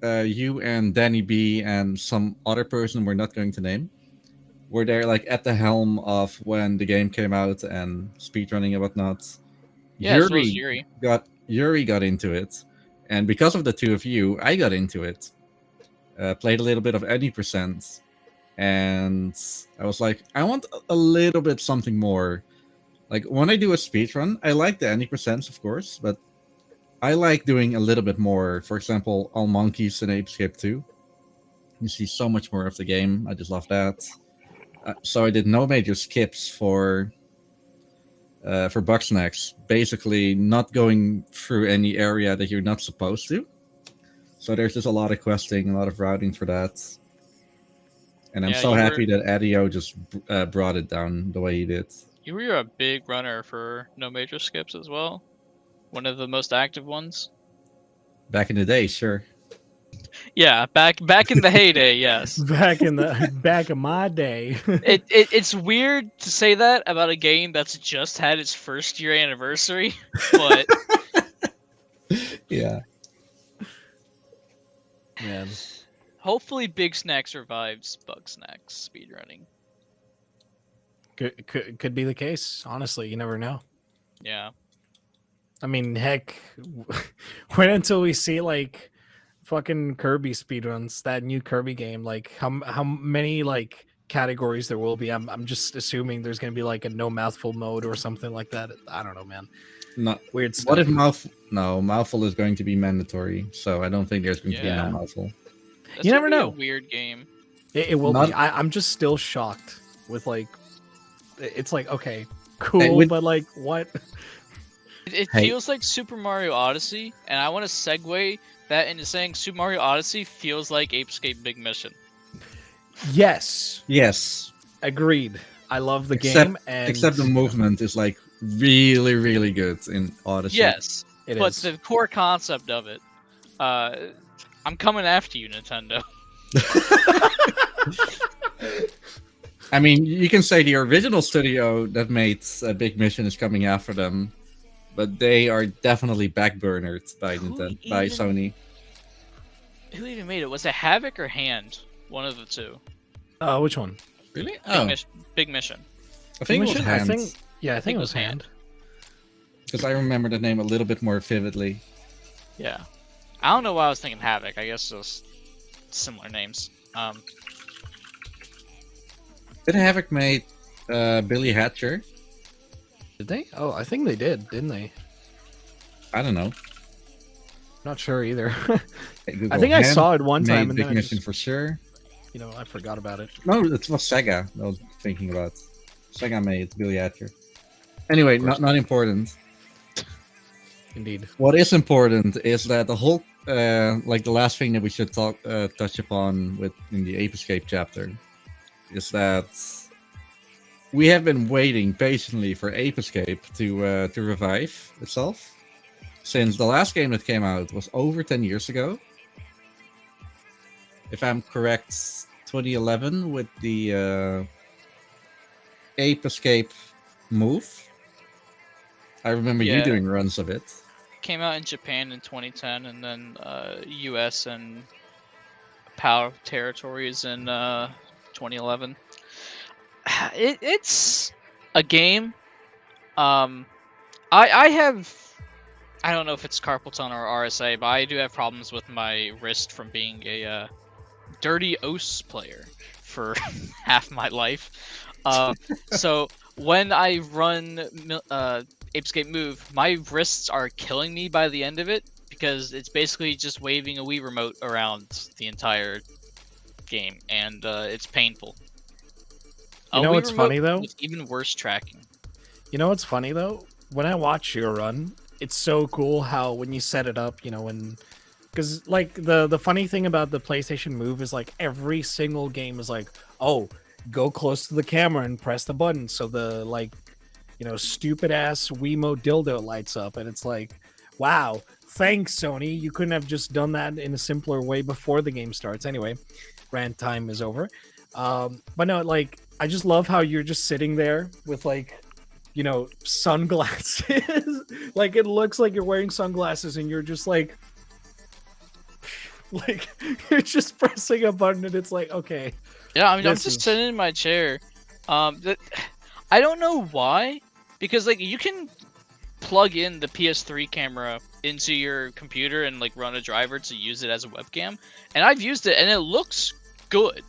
B: you and Danny B and some other person we're not going to name were there like at the helm of when the game came out and speedrunning and whatnot.
C: Yeah, as well as Yuri.
B: Yuri got into it, and because of the two of you, I got into it. Played a little bit of any percent, and I was like, I want a little bit something more. Like when I do a speedrun, I like the any percents, of course, but I like doing a little bit more. For example, All Monkeys in Ape Escape 2. You see so much more of the game. I just love that. So I did no major skips for Bugsnax. Basically, not going through any area that you're not supposed to. So there's just a lot of questing, a lot of routing for that. And I'm so happy that Adio just brought it down the way he did.
C: You were a big runner for no major skips as well. One of the most active ones.
B: Back in the day, sure.
C: Yeah, back in the heyday, yes.
A: Back in my day.
C: It's weird to say that about a game that's just had its first year anniversary, but
B: yeah.
A: Man.
C: Hopefully Big Snacks revives Bugsnax speedrunning.
A: Could be the case. Honestly, you never know.
C: Yeah.
A: I mean, heck, wait until we see like fucking Kirby speedruns, that new Kirby game. Like how many like categories there will be. I'm just assuming there's gonna be like a no mouthful mode or something like that. I don't know, man.
B: Not
A: weird stuff.
B: What if mouthful is going to be mandatory, so I don't think there's going to be no mouthful.
C: That's
A: you never know.
C: A weird game.
A: It will be. I'm just still shocked with like, it's like, okay, cool, but like what?
C: It feels like Super Mario Odyssey, and I want to segue that into saying Super Mario Odyssey feels like Ape Escape Big Mission.
B: Yes.
A: Agreed. I love the game,
B: except the movement is like really, really good in Odyssey.
C: Yes, but the core concept of it, I'm coming after you, Nintendo.
B: I mean, you can say the original studio that made Big Mission is coming after them, but they are definitely backburnered by by Sony.
C: Who even made it? Was it Havoc or Hand? One of the two.
A: Which one?
B: Really?
C: Big Mission.
B: I think it was Hand.
A: I think it was Hand.
B: Because I remember the name a little bit more vividly.
C: Yeah. I don't know why I was thinking Havoc. I guess those similar names.
B: Did Havoc make Billy Hatcher?
A: Did they? Oh, I think they did, didn't they?
B: I don't know.
A: Not sure either.
B: Hey,
A: I think I saw it one time.
B: And Big Mission for sure.
A: You know, I forgot about it.
B: No, it was Sega I was thinking about. Sega made Billy Hatcher. Anyway, not important.
A: Indeed.
B: What is important is that the whole, like the last thing that we should touch upon in the Ape Escape chapter, is that we have been waiting patiently for Ape Escape to revive itself since the last game that came out was over 10 years ago. If I'm correct, 2011 with the Ape Escape move. I remember you doing runs of it.
C: Came out in Japan in 2010, and then US and PAL territories in 2011. It's a game. I don't know if it's carpal tunnel or RSA, but I do have problems with my wrist from being a dirty OS player for half my life. So when I run Ape Escape move, my wrists are killing me by the end of it because it's basically just waving a Wii remote around the entire game, and it's painful.
A: You know what's funny though?
C: With even worse tracking.
A: You know what's funny though? When I watch your run, it's so cool how when you set it up, you know, because like the funny thing about the PlayStation Move is like every single game is like, oh, go close to the camera and press the button, so the like, you know, stupid ass Wiimote dildo lights up, and it's like, wow, thanks Sony, you couldn't have just done that in a simpler way before the game starts. Anyway, rant time is over. But no, like I just love how you're just sitting there with like, you know, sunglasses. Like it looks like you're wearing sunglasses and you're just like you're just pressing a button and it's like, okay.
C: Yeah, I mean, I'm just sitting in my chair. I don't know why, because like you can plug in the PS3 camera into your computer and like run a driver to use it as a webcam, and I've used it and it looks good.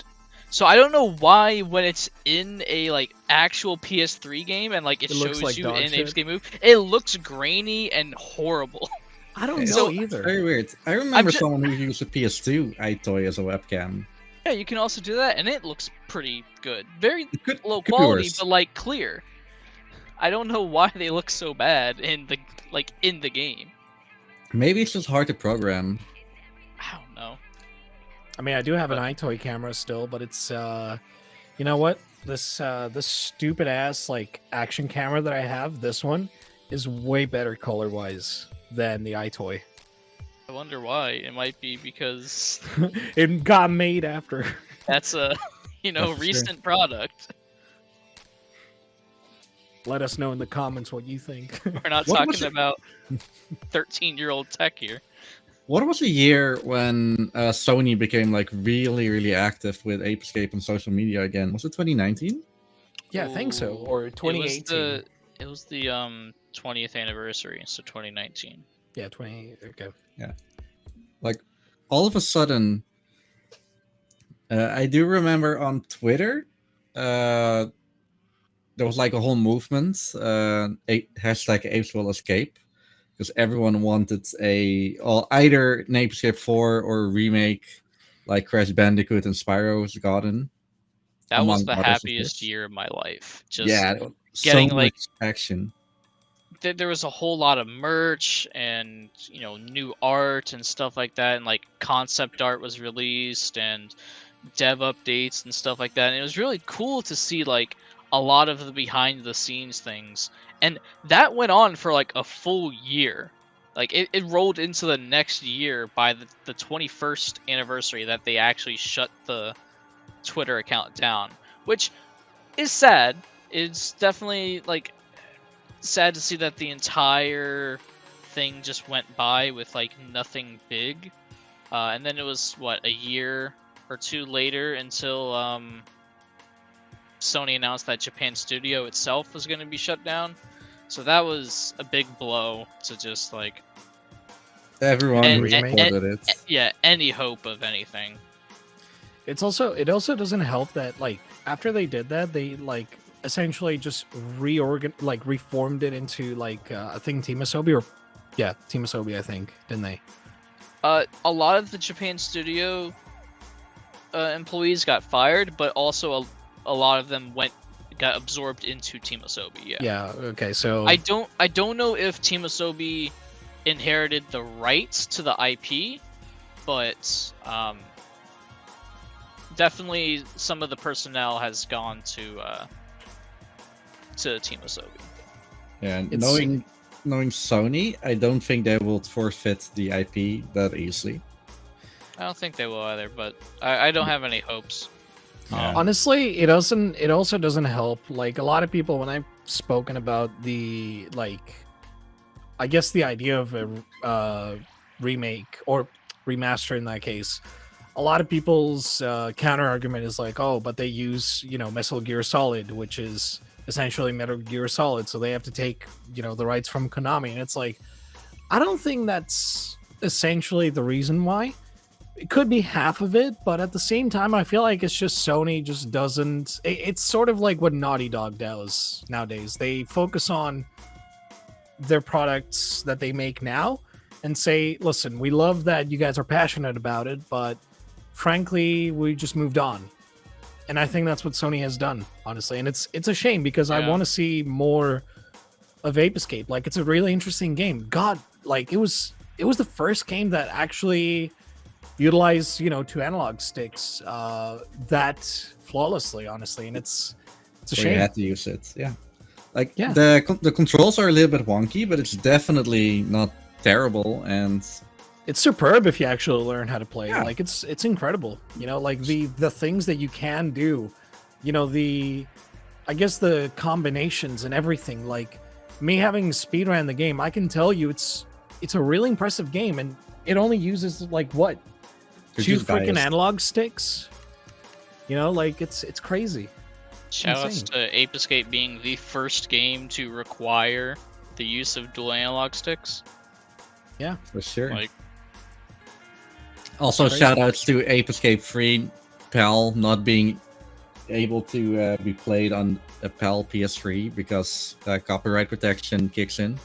C: So I don't know why when it's in a like actual PS3 game and like it shows like you in Ape Escape Move, it looks grainy and horrible.
A: I don't know either.
B: Very weird. I remember someone who used a PS2 iToy as a webcam.
C: Yeah, you can also do that, and it looks pretty good. Very low quality, but like clear. I don't know why they look so bad in the game.
B: Maybe it's just hard to program.
C: I don't know.
A: I mean, I do have an iToy camera still, but it's you know what? This stupid ass like action camera that I have, this one is way better color wise than the iToy.
C: I wonder why. It might be because
A: it got made after.
C: That's a recent product.
A: Let us know in the comments what you think.
C: We're not talking about 13-year-old tech here.
B: What was the year when Sony became like really, really active with Ape Escape on social media again? Was it 2019?
A: Yeah, I think so. Or 2018.
C: It was the 20th anniversary, so 2019.
A: Yeah, 20. Okay.
B: Yeah. Like all of a sudden, I do remember on Twitter, there was like a whole movement, hashtag Apes Will Escape, because everyone wanted either an Ape Escape 4 or a remake like Crash Bandicoot and Spyro's Garden.
C: That was the happiest year of my life. Just
B: getting so like action.
C: There was a whole lot of merch and new art and stuff like that, and like concept art was released and dev updates and stuff like that. And it was really cool to see like a lot of the behind the scenes things, and that went on for like a full year. Like it rolled into the next year by the 21st anniversary that they actually shut the Twitter account down, which is sad. It's definitely like sad to see that the entire thing just went by with like nothing big, and then it was a year or two later until Sony announced that Japan studio itself was going to be shut down. So that was a big blow to just like
B: everyone reported it.
C: Yeah, any hope of anything.
A: It also doesn't help that like after they did that, they like essentially just reformed it into like I think Team Asobi Team Asobi, I think, didn't they?
C: A lot of the Japan studio employees got fired, but also a lot of them got absorbed into Team Asobi. Yeah.
A: Yeah. Okay. So
C: I don't know if Team Asobi inherited the rights to the IP, but definitely some of the personnel has gone to Team Asobi.
B: Yeah, and knowing Sony, I don't think they will forfeit the IP that easily.
C: I don't think they will either, but I don't have any hopes.
B: Yeah.
A: Honestly, it also doesn't help. Like a lot of people, when I've spoken about the I guess the idea of a remake or remaster in that case, a lot of people's counter argument is like, oh, but they use Metal Gear Solid, which is essentially Metal Gear Solid, so they have to take the rights from Konami, and it's like, I don't think that's essentially the reason why. It could be half of it, but at the same time, I feel like it's just Sony just doesn't. It's sort of like what Naughty Dog does nowadays. They focus on their products that they make now and say, listen, we love that you guys are passionate about it, but frankly, we just moved on. And I think that's what Sony has done, honestly. And it's a shame because I want to see more of Ape Escape. Like, it's a really interesting game. God, like it was the first game that actually utilized, 2 analog sticks that flawlessly, honestly. And it's a shame.
B: You had to use it, yeah. Like the controls are a little bit wonky, but it's definitely not terrible, and
A: it's superb if you actually learn how to play.
B: Yeah.
A: Like it's incredible. Like the things that you can do. I guess the combinations and everything. Like me having speedrun the game, I can tell you it's a really impressive game, and it only uses like what? 2 freaking analog sticks. Like it's crazy.
C: Shoutouts to Ape Escape being the first game to require the use of dual analog sticks.
A: Yeah,
B: for sure.
C: Like,
B: also, shoutouts to Ape Escape 3 PAL not being able to be played on a PAL PS3 because copyright protection kicks in.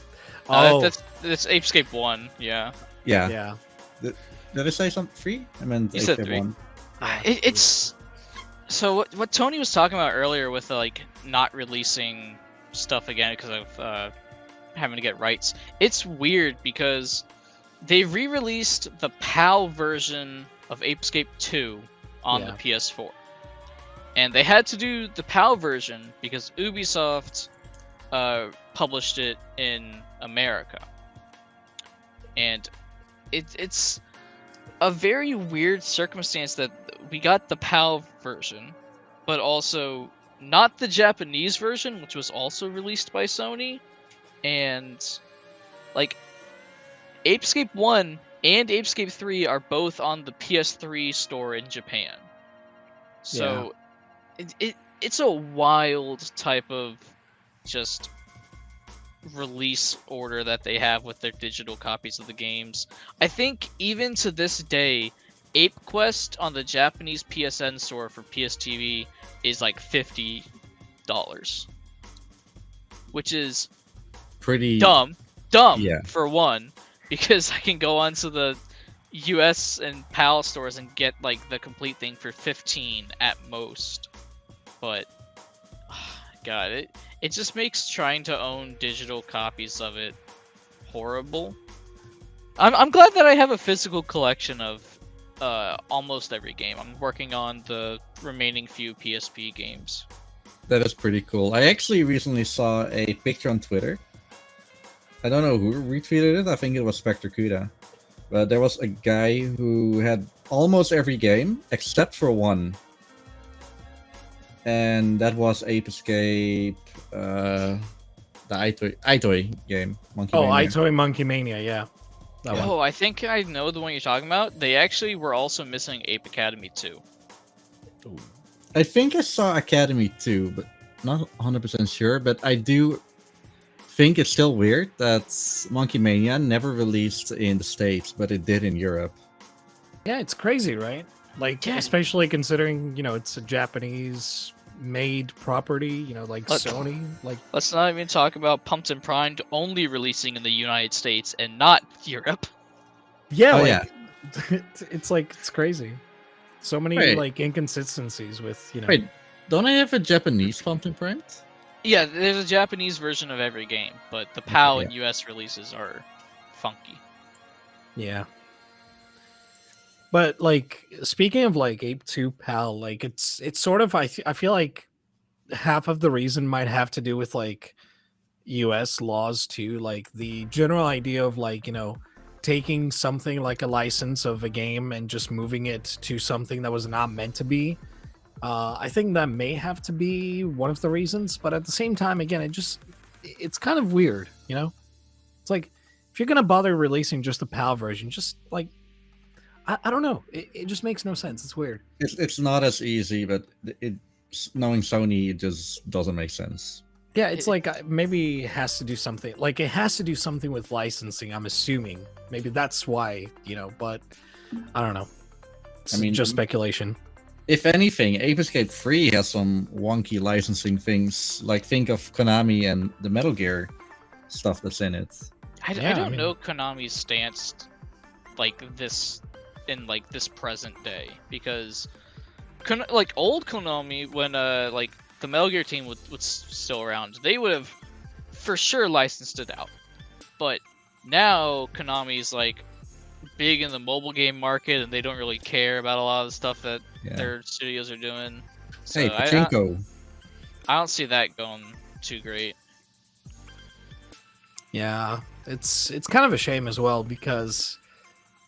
C: That's Ape Escape 1, yeah.
A: Yeah.
B: Did I say something? 3? I meant
C: You
B: Ape
C: said
B: Escape
C: 3.
B: 1.
C: It's so what Tony was talking about earlier with like not releasing stuff again because of having to get rights. It's weird because they re-released the PAL version of Ape Escape 2 on the PS4, and they had to do the PAL version because Ubisoft published it in America, and it's a very weird circumstance that we got the PAL version, but also not the Japanese version, which was also released by Sony. And like Ape Escape 1 and Ape Escape 3 are both on the PS3 store in Japan. So it's a wild type of just release order that they have with their digital copies of the games. I think even to this day, Ape Quest on the Japanese PSN store for PSTV is like $50, which is
B: pretty
C: dumb for one, because I can go onto the US and PAL stores and get like the complete thing for 15 at most. But God, it just makes trying to own digital copies of it horrible. I'm glad that I have a physical collection of almost every game. I'm working on the remaining few PSP games.
B: That is pretty cool. I actually recently saw a picture on Twitter. I don't know who retweeted it. I think it was Spectre Kuda. But there was a guy who had almost every game except for one. And that was Ape Escape, the Itoy game. Monkey Mania.
A: Itoy Monkey Mania, yeah. That one.
C: I think I know the one you're talking about. They actually were also missing Ape Academy 2.
A: Ooh.
B: I think I saw Academy 2, but not 100% sure. But I do think it's still weird that Monkey Mania never released in the States, but it did in Europe.
A: Yeah, it's crazy, right? Like, especially considering, it's a Japanese-made property, like Sony. Like,
C: let's not even talk about Pumped and Primed only releasing in the United States and not Europe.
A: Yeah, it's like, it's crazy. So many, like, inconsistencies with,
B: Wait, don't I have a Japanese Pumped and Primed?
C: Yeah, there's a Japanese version of every game, but the PAL and US releases are funky.
A: Yeah. But like speaking of like Ape 2 PAL, like it's sort of I feel like half of the reason might have to do with like US laws too, like the general idea of like, taking something like a license of a game and just moving it to something that was not meant to be. I think that may have to be one of the reasons, but at the same time, again, it's kind of weird, It's like if you're gonna bother releasing just the PAL version, just like I don't know. It just makes no sense. It's weird.
B: It's not as easy, but knowing Sony, it just doesn't make sense.
A: Yeah, it's like maybe it has to do something. Like it has to do something with licensing. I'm assuming maybe that's why, But I don't know. It's just speculation.
B: If anything, Ape Escape 3 has some wonky licensing things. Like think of Konami and the Metal Gear stuff that's in it.
C: I
A: Yeah, I
C: don't
A: mean-
C: know Konami's stance like this in like this present day, because like old Konami, when like the Metal Gear team was still around, they would have for sure licensed it out. But now Konami's like big in the mobile game market, and they don't really care about a lot of the stuff that
B: Yeah.
C: their studios are doing. So
B: Hey, Pachinko.
C: I don't see that going too great.
A: Yeah, it's kind of a shame as well, because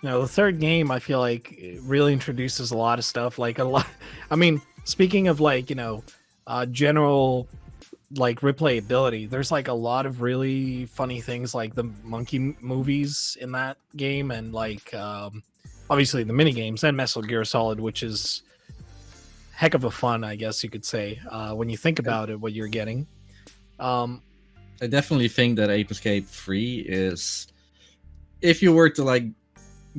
A: the third game, I feel like it really introduces a lot of stuff, like a lot. I mean, speaking of like general like replayability, there's like a lot of really funny things, like the monkey movies in that game, and like obviously the mini games and Metal Gear Solid, which is heck of a fun, I guess you could say, when you think about it, what you're getting.
B: I definitely think that Ape Escape 3 is, if you were to like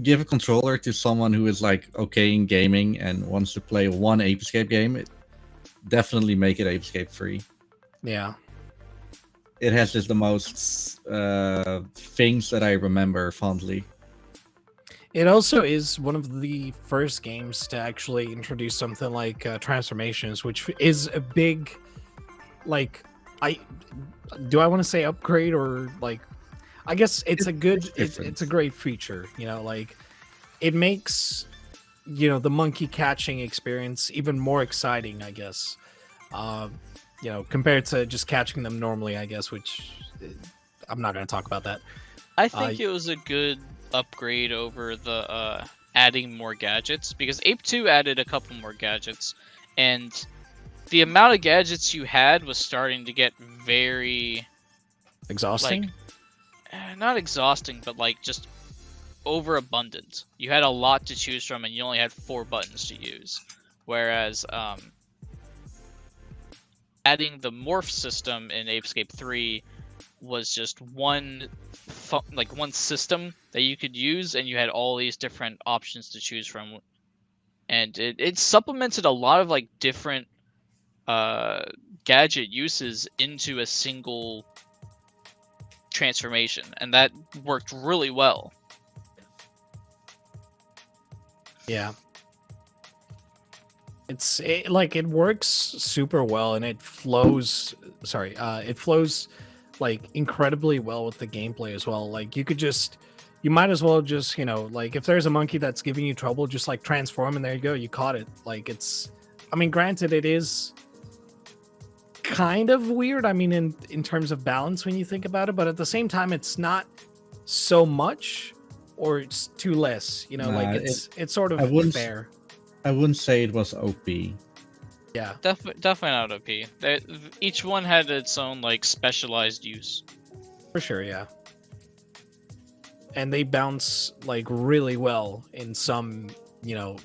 B: give a controller to someone who is like okay in gaming and wants to play one Ape Escape game, it definitely make it Ape Escape 3.
A: Yeah.
B: It has just the most things that I remember fondly.
A: It also is one of the first games to actually introduce something like transformations, which is a big, like, I want to say upgrade, or like, I guess it's a good, it's a great feature. Like, it makes the monkey catching experience even more exciting, I guess. Compared to just catching them normally, I guess, which I'm not going to talk about that.
C: I think it was a good upgrade over the adding more gadgets, because Ape 2 added a couple more gadgets, and the amount of gadgets you had was starting to get very
A: exhausting.
C: Not exhausting, but like just overabundant. You had a lot to choose from, and you only had 4 buttons to use. Whereas adding the morph system in Ape Escape 3 was just one system that you could use, and you had all these different options to choose from, and it supplemented a lot of like different gadget uses into a single transformation, and that worked really well.
A: Yeah. It works super well, and it flows like incredibly well with the gameplay as well. Like, you might as well just, like, if there's a monkey that's giving you trouble, just like transform, and there you go, you caught it. Like, granted, it is kind of weird, I mean, in terms of balance when you think about it, but at the same time, it's not so much or it's too less, like it's sort of fair.
B: I wouldn't say it was OP.
A: Yeah,
C: definitely not OP. Each one had its own like specialized use.
A: For sure, yeah. And they bounce like really well in some,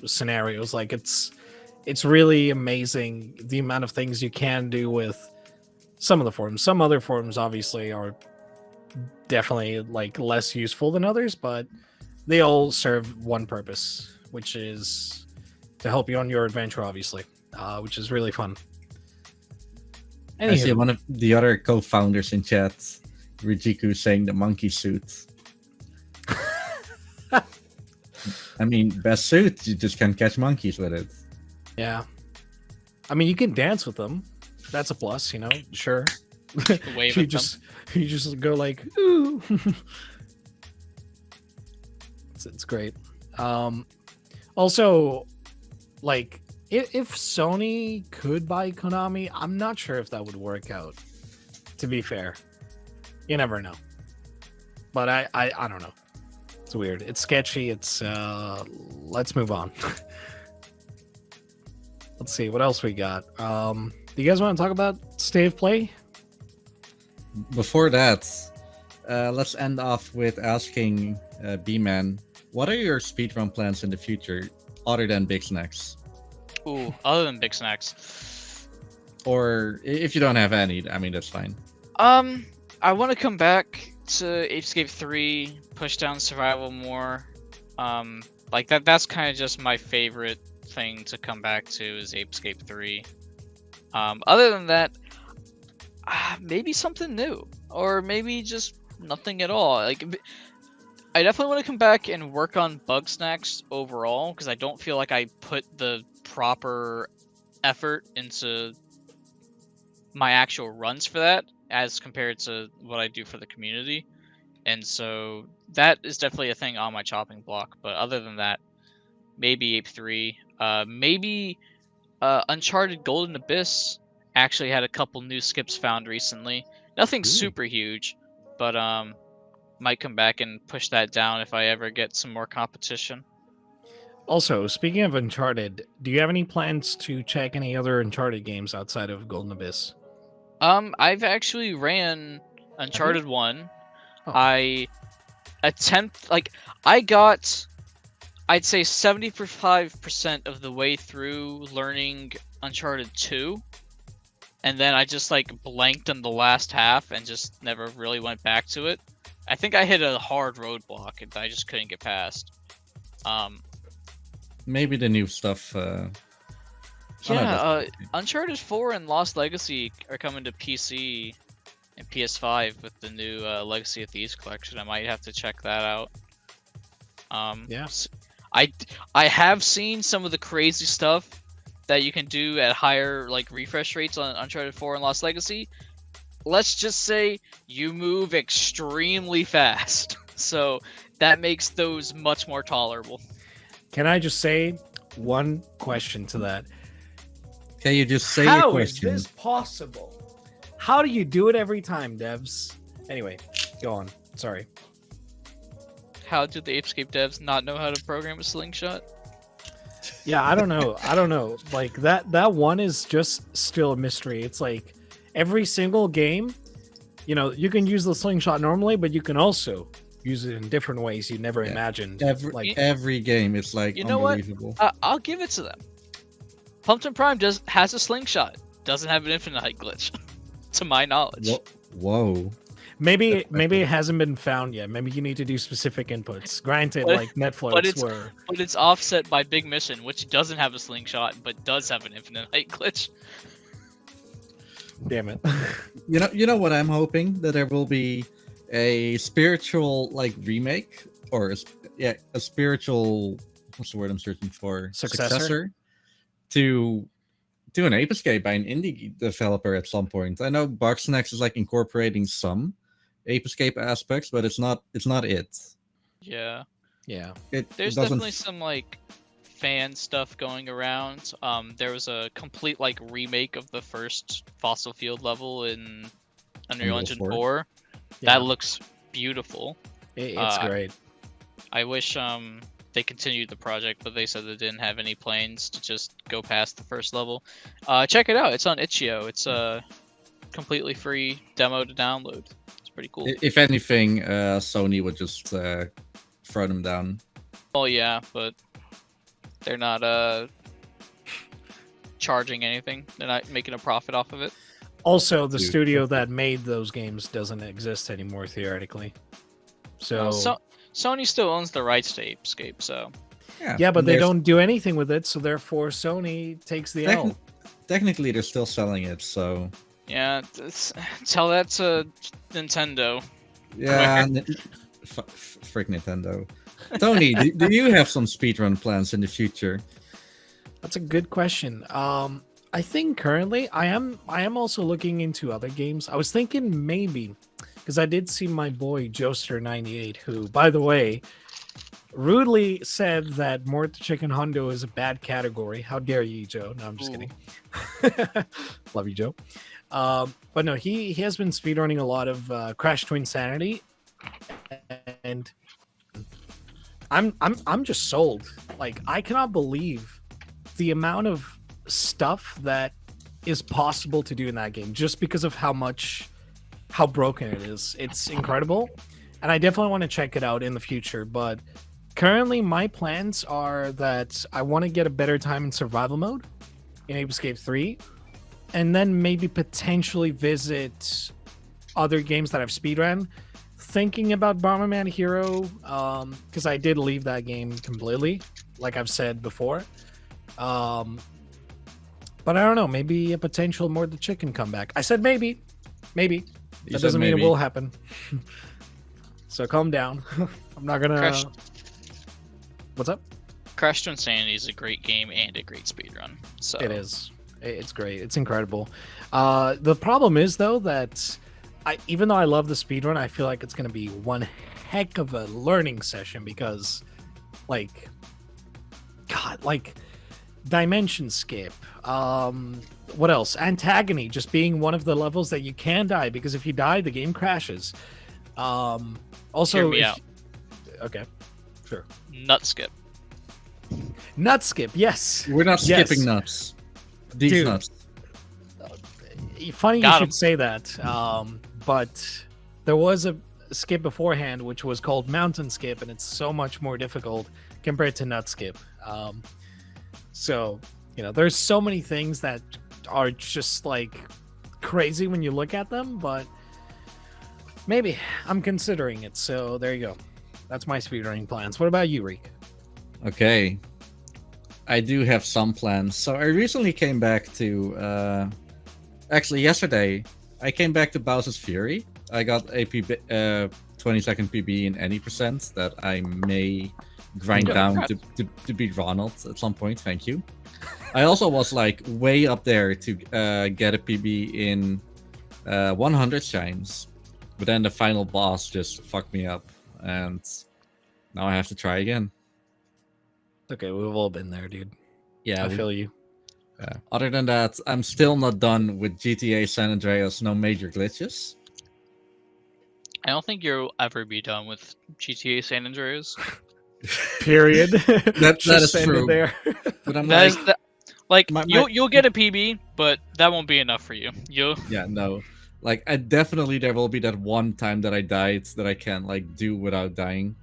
A: scenarios. Like, it's really amazing the amount of things you can do with some of the forms. Some other forms obviously are definitely like less useful than others, but they all serve one purpose, which is to help you on your adventure, obviously, which is really fun.
B: I see one of the other co-founders in chat, Rijiku, saying the monkey suit. I mean, best suit, you just can't catch monkeys with it.
A: Yeah. I mean, you can dance with them. That's a plus, sure.
C: Wave
A: you
C: at
A: just go like, ooh. It's great. Also, like, if Sony could buy Konami, I'm not sure if that would work out, to be fair. You never know. But I don't know. It's weird. It's sketchy. It's let's move on. Let's see what else we got. Do you guys want to talk about State of Play?
B: Before that, let's end off with asking BmaN, what are your speedrun plans in the future other than Big Snacks?
C: Ooh, other than Big Snacks.
B: Or if you don't have any, I mean, that's fine.
C: I want to come back to Ape Escape 3, push down survival more. Like that's kind of just my favorite thing to come back to is Ape Escape 3. Other than that, maybe something new. or maybe just nothing at all. Like, I definitely want to come back and work on bug snacks overall, because I don't feel like I put the proper effort into my actual runs for that as compared to what I do for the community. And so that is definitely a thing on my chopping block. But other than that, maybe Ape 3, maybe Uncharted Golden Abyss actually had a couple new skips found recently. Nothing super huge, but might come back and push that down if I ever get some more competition.
A: Also, speaking of Uncharted, do you have any plans to check any other Uncharted games outside of Golden Abyss?
C: I've actually ran Uncharted 1.
A: Oh.
C: I got, I'd say 75% of the way through learning Uncharted 2. And then I just like blanked on the last half and just never really went back to it. I think I hit a hard roadblock and I just couldn't get past.
B: Maybe the new stuff.
C: Uncharted 4 and Lost Legacy are coming to PC and PS5 with the new Legacy of Thieves collection. I might have to check that out.
A: Yeah.
C: I have seen some of the crazy stuff that you can do at higher like refresh rates on Uncharted 4 and Lost Legacy. Let's just say you move extremely fast, so that makes those much more tolerable.
A: Can I just say one question to that?
B: Can you just say your question?
A: How is this possible? How do you do it every time, devs? Anyway, go on. Sorry.
C: How did the Ape Escape devs not know how to program a slingshot?
A: Yeah, I don't know. I don't know. Like that one is just still a mystery. It's like every single game, you know, you can use the slingshot normally, but you can also use it in different ways you never imagined.
B: Every game is like
C: you know
B: unbelievable.
C: What? I'll give it to them. Pumpkin Prime has a slingshot. Doesn't have an infinite height glitch, to my knowledge.
B: Whoa.
A: Maybe it hasn't been found yet. Maybe you need to do specific inputs. Granted, like Netflix,
C: but it's offset by Big Mission, which doesn't have a slingshot but does have an infinite height glitch.
A: Damn it.
B: You know what I'm hoping? That there will be a spiritual like remake or a spiritual, what's the word I'm searching for?
A: Successor
B: to an Ape Escape by an indie developer at some point. I know Bugsnax is like incorporating some Ape Escape aspects, but it's not it.
C: Yeah.
B: doesn't
C: There's definitely some like fan stuff going around. There was a complete like remake of the first fossil field level in Unreal Engine 4.
A: Yeah.
C: That looks beautiful.
A: It's great.
C: I wish they continued the project, but they said they didn't have any plans to just go past the first level. Check it out. It's on itch.io. It's a completely free demo to download. It's pretty cool.
B: If anything, Sony would just throw them down.
C: Oh yeah, but they're not charging anything. They're not making a profit off of it.
A: Also, the studio that made those games doesn't exist anymore, theoretically. So
C: Sony still owns the rights to Ape Escape, so...
A: Yeah, but they don't do anything with it, so therefore Sony takes the L.
B: Technically, they're still selling it, so...
C: Yeah, tell that to Nintendo.
B: Yeah, frick Nintendo. Tony, do you have some speedrun plans in the future?
A: That's a good question. I think currently I am also looking into other games. I was thinking maybe... because I did see my boy Joester98, who, by the way, rudely said that More to Chicken Hundo is a bad category. How dare you, Joe? No, I'm just kidding. Love you, Joe. But no, he has been speedrunning a lot of Crash Twinsanity, and I'm just sold. Like, I cannot believe the amount of stuff that is possible to do in that game just because of how broken it is. It's incredible, and I definitely want to check it out in the future. But currently my plans are that I want to get a better time in survival mode in Ape Escape 3, and then maybe potentially visit other games that I've speedrun, thinking about Bomberman Hero, because I did leave that game completely, like I've said before. But I don't know, maybe a potential More the Chicken comeback. I said maybe.
B: You
A: That
B: said
A: doesn't mean it
B: maybe.
A: will happen. So calm down. I'm not gonna.
C: Crash,
A: What's up?
C: Crash to Insanity is a great game and a great speedrun. So
A: It is. It's great. It's incredible. The problem is though that even though I love the speedrun, I feel like it's gonna be one heck of a learning session because, like, God, like dimension skip. What else? Antagony just being one of the levels that you can die because if you die, the game crashes. Also,
C: Hear me out.
A: Okay, sure.
C: Nut skip.
A: Nut skip, yes.
B: We're not
A: Yes.
B: skipping nuts. These
A: Dude.
B: nuts.
A: Funny you
C: Got
A: should
C: 'em.
A: say that. But there was a skip beforehand which was called mountain skip, and it's so much more difficult compared to nut skip. So there's so many things that are just like crazy when you look at them, but maybe I'm considering it. So there you go. That's my speedrunning plans. What about you, Riek?
B: Okay. I do have some plans. So I recently came back to actually yesterday I came back to Bowser's Fury. I got a 20-second PB in any percent that I may grind
C: Good.
B: down to beat Ronald at some point. Thank you. I also was like way up there to get a PB in 100 shines, but then the final boss just fucked me up, and now I have to try again.
A: Okay, we've all been there, dude.
B: Yeah,
A: I feel you.
B: Other than that, I'm still not done with GTA San Andreas. No major glitches.
C: I don't think you'll ever be done with GTA San Andreas.
A: Period.
B: That
A: Just
B: is
A: end it
B: true.
A: there.
B: But I'm
C: That
B: like,
C: is the, like
B: My-
C: you'll get a PB, but that won't be enough for you.
B: yeah, no. Like, there will be that one time that I died that I can't like do without dying.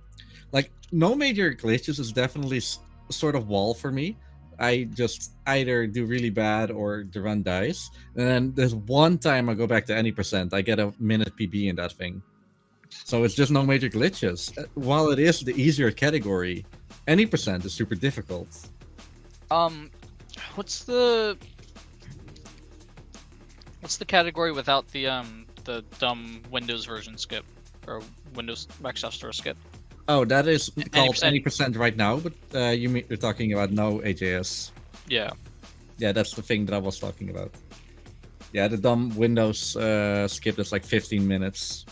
B: Like, no major glitches is definitely sort of wall for me. I just either do really bad or the run dies. And then there's one time I go back to any percent, I get a minute PB in that thing. So it's just no major glitches. While it is the easier category, any percent is super difficult.
C: What's the category without the dumb Windows version skip or Windows Microsoft Store skip?
B: Oh, that is called
C: 90%.
B: any percent right now, but you're talking about no AJS.
C: Yeah.
B: Yeah, that's the thing that I was talking about. Yeah, the dumb Windows skip is like 15 minutes.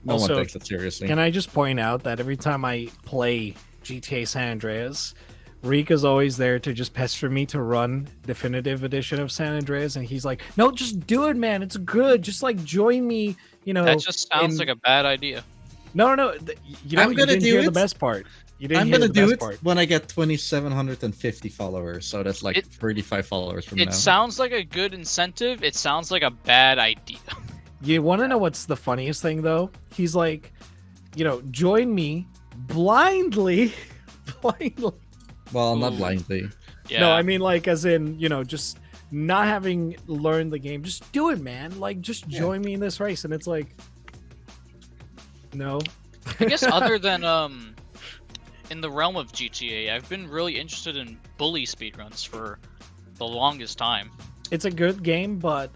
B: No
A: Also,
B: one takes it seriously.
A: Can I just point out that every time I play GTA San Andreas, Riek is always there to just pester me to run definitive edition of San Andreas, and he's like, "No, just do it, man. It's good. Just like join me."
C: That just sounds like a bad idea.
A: No. You
B: I'm gonna
A: didn't
B: do
A: hear
B: it.
A: the best part. You didn't
B: I'm
A: hear
B: gonna
A: the
B: do
A: best
B: it
A: part.
B: when I get 2,750 followers, so that's like 35 followers from now.
C: It sounds like a good incentive. It sounds like a bad idea.
A: You want to know what's the funniest thing though? He's like, join me blindly, blindly.
B: Well, not
C: Ooh.
B: blindly.
C: Yeah.
A: No, I mean like as in, just not having learned the game. Just do it, man. Like just join me in this race. And it's like, no.
C: I guess other than in the realm of GTA, I've been really interested in bully speedruns for the longest time.
A: It's a good game, but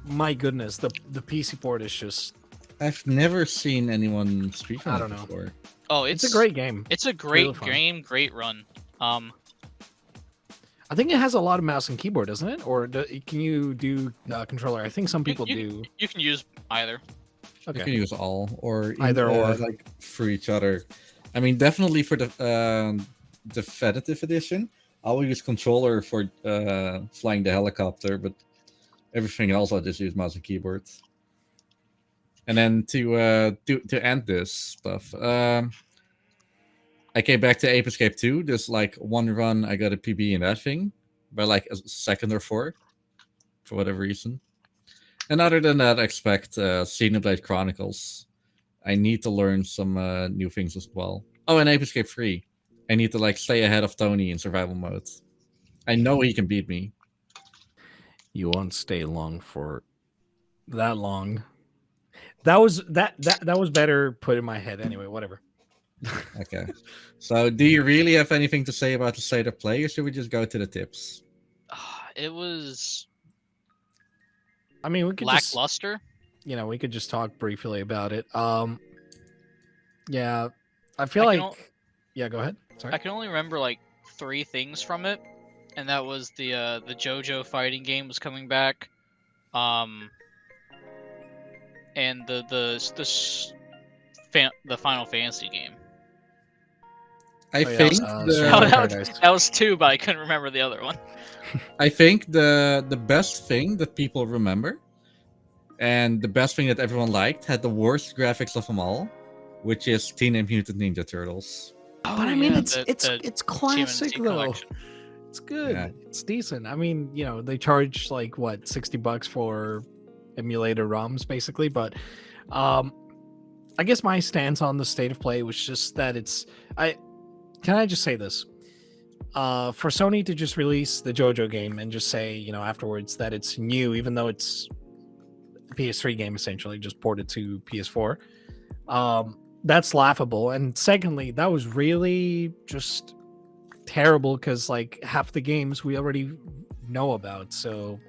A: my goodness, the PC port is just,
B: I've never seen anyone speedrun
A: I
B: it
A: don't know.
B: before.
C: Oh,
A: it's a great game.
C: It's a
A: really
C: great
A: fun.
C: game, great run.
A: I think it has a lot of mouse and keyboard, doesn't it? Or can you do controller? I think some people do.
C: You can use either.
B: You can
A: Okay.
B: use all or
A: Either or.
B: like for each other. I mean, definitely for the definitive edition, I will use controller for flying the helicopter, but everything else I'll just use mouse and keyboard. And then to end this stuff, I came back to Ape Escape 2. There's like one run I got a PB in that thing by like a second or four for whatever reason. And other than that, I expect Xenoblade Chronicles. I need to learn some new things as well. Oh, and Ape Escape 3. I need to like stay ahead of Tony in survival mode. I know he can beat me.
A: You won't stay long for that long. That was better put in my head anyway. Whatever.
B: Okay. So, do you really have anything to say about the state of play, or should we just go to the tips?
C: It was
A: I mean, we could just.
C: lackluster.
A: we could just talk briefly about it. Yeah, I feel
C: I can
A: like. Yeah, go ahead. Sorry.
C: I can only remember like 3 things from it, and that was the JoJo fighting game was coming back, and the Final Fantasy game.
B: I
A: Oh, yeah,
B: think
A: Stranger
C: Oh,
A: of
C: that was,
A: Paradise.
C: that was 2, but I couldn't remember the other one.
B: I think the best thing that people remember, and the best thing that everyone liked, had the worst graphics of them all, which is Teenage Mutant Ninja Turtles.
C: Oh,
A: But I mean,
C: yeah,
A: it's
C: the
A: classic
C: TMNT
A: though.
C: collection.
A: It's good.
B: Yeah.
A: It's decent. I mean, they charge like what, $60 for emulator ROMs basically, but I guess my stance on the state of play was just that can I just say this? For Sony to just release the JoJo game and just say, afterwards that it's new, even though it's a PS3 game essentially, just ported to PS4, that's laughable. And secondly, that was really just terrible because like half the games we already know about, so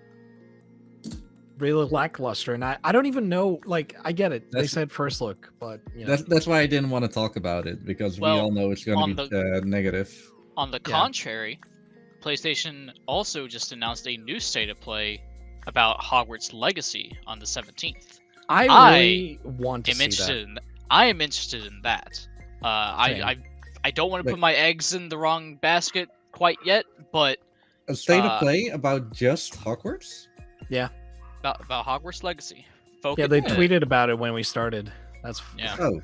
A: really lackluster. And I don't even know, like, I get it, they said first look, but
B: That's why I didn't want to talk about it, because we
C: Well,
B: all know it's going to be negative.
C: On the contrary, PlayStation also just announced a new state of play about Hogwarts Legacy on the 17th.
A: I really want to see that.
C: I am interested in that. I don't want to put my eggs in the wrong basket quite yet, but
B: A state of play about just Hogwarts?
A: Yeah.
C: About Hogwarts Legacy.
A: Yeah, they tweeted about it when we started. That's
C: yeah.
B: Oh,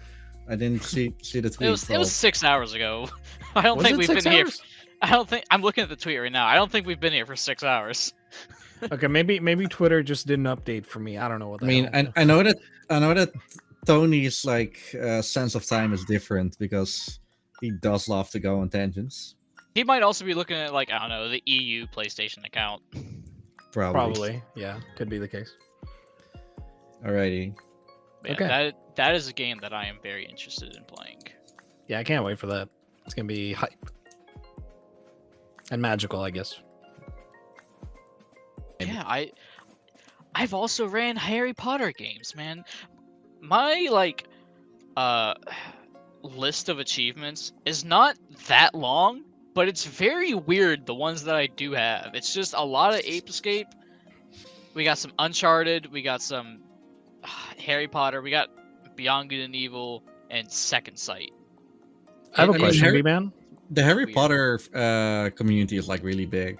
B: I didn't see the tweet.
C: It was 6 hours ago. I don't think we've been here. I don't think I'm looking at the tweet right now. I don't think we've been here for 6 hours.
A: Okay, maybe Twitter just didn't update for me. I don't know what.
B: I know that Tony's like sense of time is different because he does love to go on tangents.
C: He might also be looking at, like, I don't know, the EU PlayStation account.
A: Probably, yeah, could be the case.
B: Alrighty.
C: Yeah, okay. That is a game that I am very interested in playing.
A: Yeah, I can't wait for that. It's gonna be hype and magical, I guess.
C: Yeah, I've also ran Harry Potter games, man. My list of achievements is not that long, but it's very weird, the ones that I do have. It's just a lot of Ape Escape. We got some Uncharted, we got some Harry Potter, we got Beyond Good and Evil, and Second Sight.
A: I have a question, BmaN.
B: The Harry Potter community is like really big.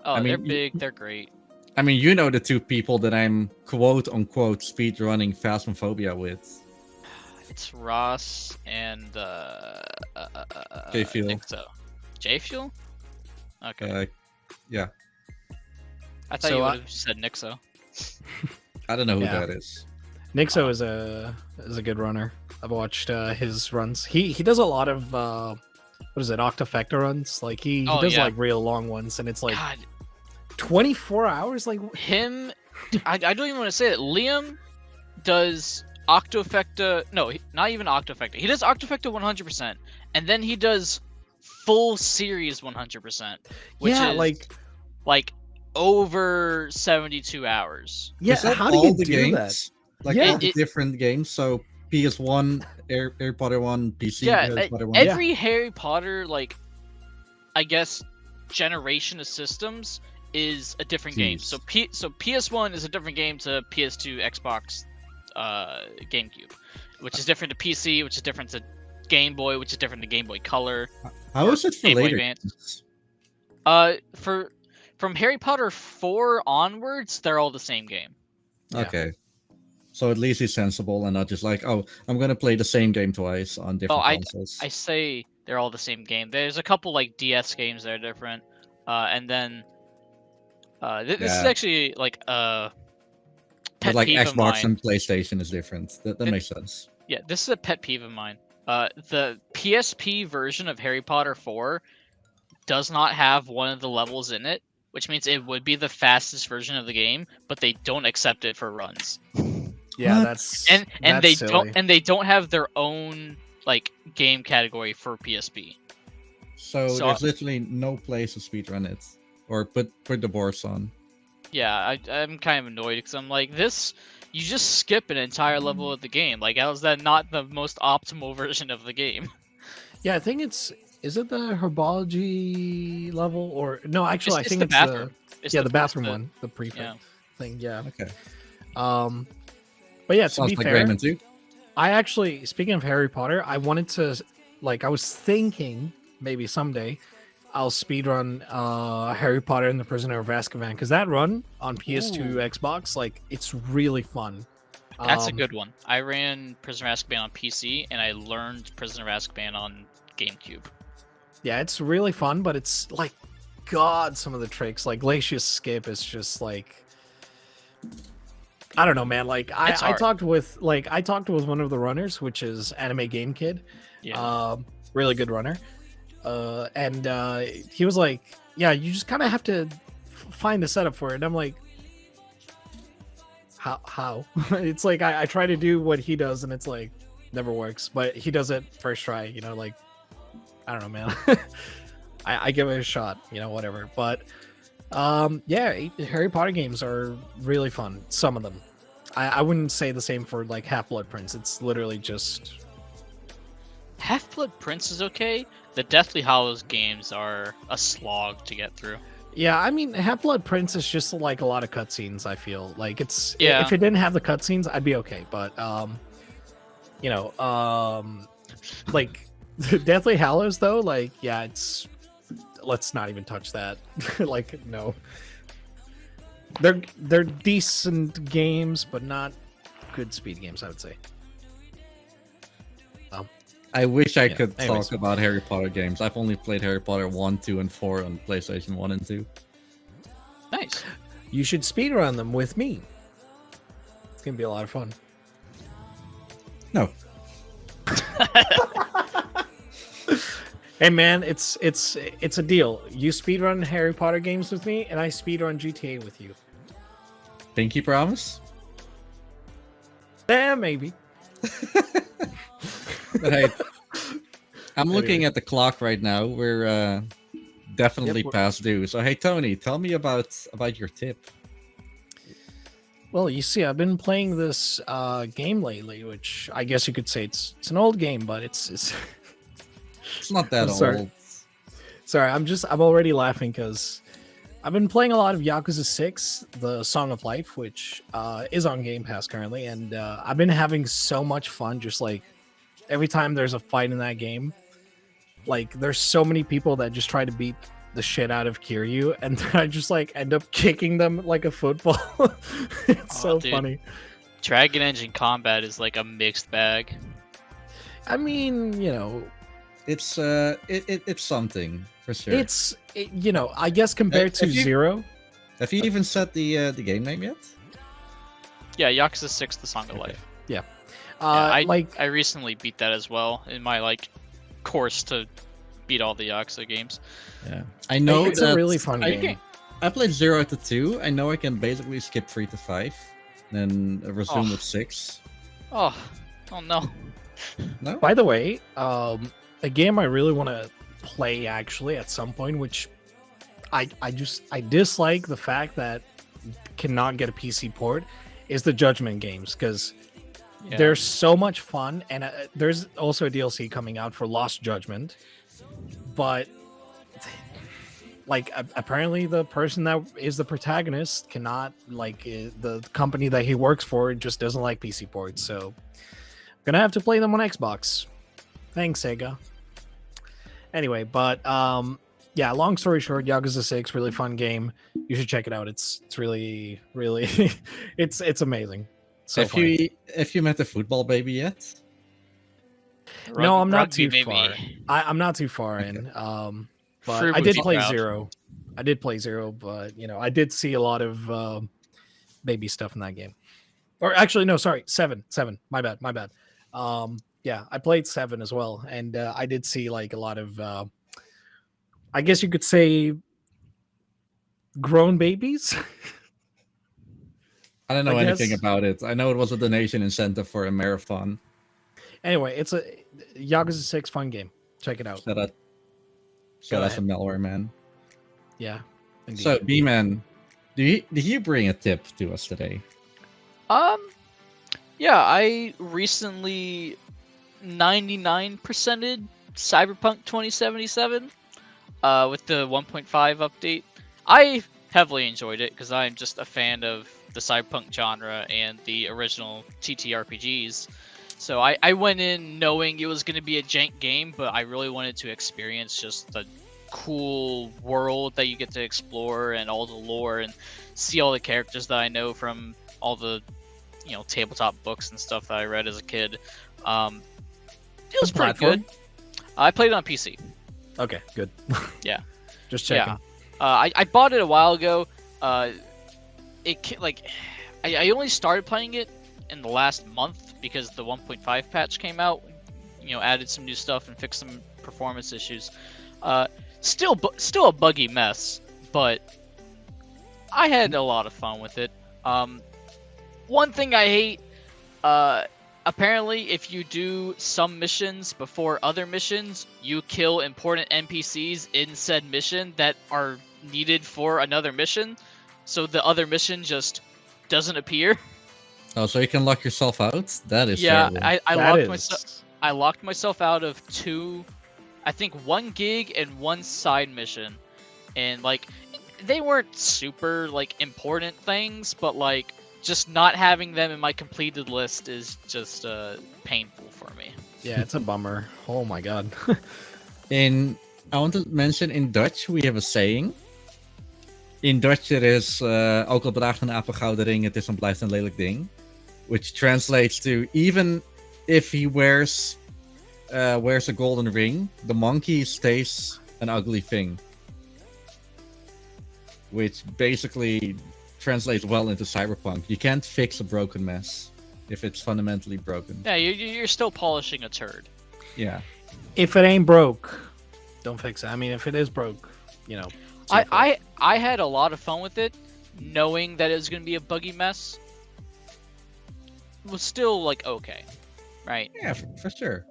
C: Oh, they're big, they're great.
B: I mean, you know the two people that I'm quote-unquote speedrunning Phasmophobia with.
C: It's Ross and
B: J-Fuel.
C: J-Fuel? Okay.
B: Yeah.
C: I thought you would have said Nixo.
B: I don't know who that is.
A: Nixo is a good runner. I've watched his runs. He does a lot of what is it, Octafecta runs? Like he does like real long ones, and it's like 24 hours. Like
C: him, I don't even want to say it. Liam does Octafecta. No, not even Octafecta. He does Octafecta 100%, and then he does full series 100%, which is like over 72 hours.
A: Yeah, how do you do that?
B: Like all the different games. So PS1, Harry Potter 1, PC.
C: Yeah,
B: Harry Potter 1.
C: Every Harry Potter, like, I guess, generation of systems is a different game. So PS1 is a different game to PS2, Xbox, GameCube, which is different to PC, which is different to Game Boy, which is different to Game Boy Color.
B: How is it for
C: Game Boy
B: later?
C: Advance. From Harry Potter 4 onwards, they're all the same game.
B: Okay. So at least he's sensible and not just like, oh, I'm gonna play the same game twice on different consoles.
C: I say they're all the same game. There's a couple like DS games that are different, and then this is actually like pet
B: like
C: peeve of mine.
B: Xbox and PlayStation is different. That makes sense.
C: Yeah, this is a pet peeve of mine. The PSP version of Harry Potter 4 does not have one of the levels in it, which means it would be the fastest version of the game, but they don't accept it for runs.
A: Yeah,
C: that's silly. They don't have their own like game category for PSP.
B: So there's literally no place to speedrun it or put the boards on.
C: Yeah, I'm kind of annoyed because I'm like, this you just skip an entire level of the game. Like, how is that not the most optimal version of the game?
A: Yeah, I think it's. Is it the herbology level or no? Actually, I think
C: the
A: it's
C: bathroom.
A: the bathroom one, the prefect
C: Yeah.
A: thing. Yeah.
B: Okay.
A: But yeah, to
B: Sounds
A: be
B: like
A: fair,
B: Raymond too.
A: I actually, speaking of Harry Potter, I wanted to, like, I was thinking maybe someday I'll speedrun Harry Potter and the Prisoner of Azkaban because that run on PS2
C: Ooh.
A: Xbox, like, it's really fun.
C: That's a good one. I ran Prisoner of Azkaban on PC, and I learned Prisoner of Azkaban on GameCube.
A: Yeah, it's really fun, but it's like, God, some of the tricks, like Glacius Skip is just like, I don't know, man. Like I talked with one of the runners, which is Anime Game Kid.
C: Yeah.
A: Really good runner. And he was like, yeah, you just kind of have to find the setup for it. And I'm like, how? It's like I try to do what he does, and it's like never works. But he does it first try, you know, like I don't know, man. I give it a shot, you know, whatever. But yeah, Harry Potter games are really fun. Some of them. I wouldn't say the same for like Half-Blood Prince. It's literally just
C: Half-Blood Prince is okay. The Deathly Hallows games are a slog to get through.
A: yeah. I mean, Half-Blood Prince is just like a lot of cutscenes. I feel like it's
C: Yeah.
A: if it didn't have the cutscenes, I'd be okay. But you know, like Deathly Hallows though, like yeah, it's let's not even touch that. Like no. They're decent games, but not good speed games, I would say.
B: I wish I
A: Yeah,
B: could
A: anyways.
B: talk about Harry Potter games. I've only played Harry Potter 1, 2, and 4 on PlayStation 1 and 2.
C: Nice.
A: You should speedrun them with me. It's gonna be a lot of fun.
B: No.
A: Hey man, it's a deal. You speedrun Harry Potter games with me, and I speedrun GTA with you.
B: Pinky promise?
A: Eh, maybe.
B: But hey, I'm looking at the clock right now. We're definitely
A: Yep.
B: past due. So hey, Tony, tell me about your tip.
A: Well, you see, I've been playing this game lately, which I guess you could say it's an old game, but it's
B: It's not that
A: I'm
B: old.
A: sorry. Sorry, I'm already laughing because I've been playing a lot of Yakuza 6, the Song of Life, which is on Game Pass currently, and I've been having so much fun just like every time there's a fight in that game. Like there's so many people that just try to beat the shit out of Kiryu, and then I just like end up kicking them like a football. It's so
C: dude.
A: funny.
C: Dragon Engine combat is like a mixed bag.
A: I mean, you know,
B: It's it's something for sure.
A: you know, I guess compared to
B: If you-
A: Zero.
B: Have you even set the game name yet?
C: Yeah, Yakuza 6: The Song of
B: Okay.
C: Life. I recently beat that as well in my like course to beat all the Yakuza games.
B: Yeah, I know
A: it's
B: that
A: a really fun
C: Okay.
A: game.
B: I played 0 to 2. I know I can basically skip 3 to 5, then resume
C: Oh.
B: with 6.
C: Oh no.
B: No,
A: By the way, a game I really want to play actually at some point, which I dislike the fact that cannot get a PC port, is the Judgment games because
C: Yeah.
A: they're so much fun, and there's also a DLC coming out for Lost Judgment, but like apparently the person that is the protagonist cannot like the company that he works for just doesn't like PC ports, so I'm gonna have to play them on Xbox. Thanks, Sega. Anyway, but yeah, long story short, Yakuza 6, really fun game. You should check it out. It's really it's amazing. So funny.
B: if you met the football baby yet?
A: No, I'm not
C: Rugby,
A: too
C: maybe.
A: far. I'm not too far
B: Okay.
A: in. But
C: Fruit
A: I
C: would
A: did
C: be
A: play
C: proud.
A: 0. I did play 0, but you know, I did see a lot of baby stuff in that game. Or actually, no, sorry, 7. My bad. Yeah, I played 7 as well, and I did see like a lot of, I guess you could say, grown babies.
B: I don't know
A: I
B: anything
A: guess.
B: about it. I know it was a donation incentive for a marathon.
A: Anyway, it's a Yakuza 6 fun game. Check it out.
B: So
A: Go
B: that's a
A: ahead.
B: malware, man.
A: Yeah. Indeed.
B: So BmaN, did you bring a tip to us today?
C: Yeah, I recently 99%ed Cyberpunk 2077 with the 1.5 update. I heavily enjoyed it because I'm just a fan of the Cyberpunk genre and the original TTRPGs. So I went in knowing it was going to be a jank game, but I really wanted to experience just the cool world that you get to explore and all the lore and see all the characters that I know from all the tabletop books and stuff that I read as a kid. It was pretty good. I played it on PC.
A: Okay, good.
C: Yeah.
A: Just checking.
C: Yeah. I bought it a while ago. I only started playing it in the last month because the 1.5 patch came out. Added some new stuff and fixed some performance issues. Still a buggy mess, but I had a lot of fun with it. One thing I hate, apparently if you do some missions before other missions, you kill important NPCs in said mission that are needed for another mission, so the other mission just doesn't appear.
B: Oh, so you can lock yourself out? That is
C: Yeah,
B: terrible.
C: I locked myself out of 2, I think 1 gig and 1 side mission, and like they weren't super like important things, but like just not having them in my completed list is just painful for me.
A: Yeah, it's a bummer. Oh my god.
B: I want to mention in Dutch we have a saying. In Dutch it is ook al draagt een aap een gouden ring, het is en blijft een lelijk ding. Which translates to even if he wears a golden ring, the monkey stays an ugly thing. Which basically translates well into Cyberpunk. You can't fix a broken mess if it's fundamentally broken.
C: Yeah, you're still polishing a turd.
B: Yeah.
A: If it ain't broke, don't fix it. I mean, if it is broke,
C: I had a lot of fun with it, knowing that it was going to be a buggy mess. It was still like okay, right?
B: Yeah, for sure.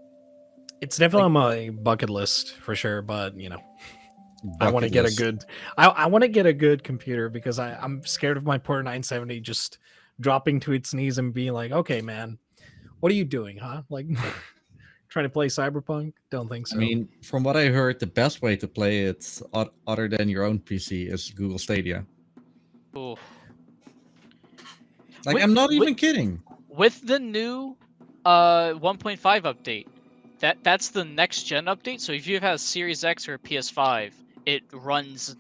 A: It's definitely on my bucket list for sure, but I want to get a good. I want to get a good computer because I'm scared of my poor 970 just dropping to its knees and being like, "Okay, man, what are you doing, huh? Like trying to play Cyberpunk? Don't think so."
B: I mean, from what I heard, the best way to play it, other than your own PC, is Google Stadia.
C: Ooh.
B: I'm not even kidding.
C: With the new 1.5 update, that's the next gen update. So if you have a Series X or a PS5, it runs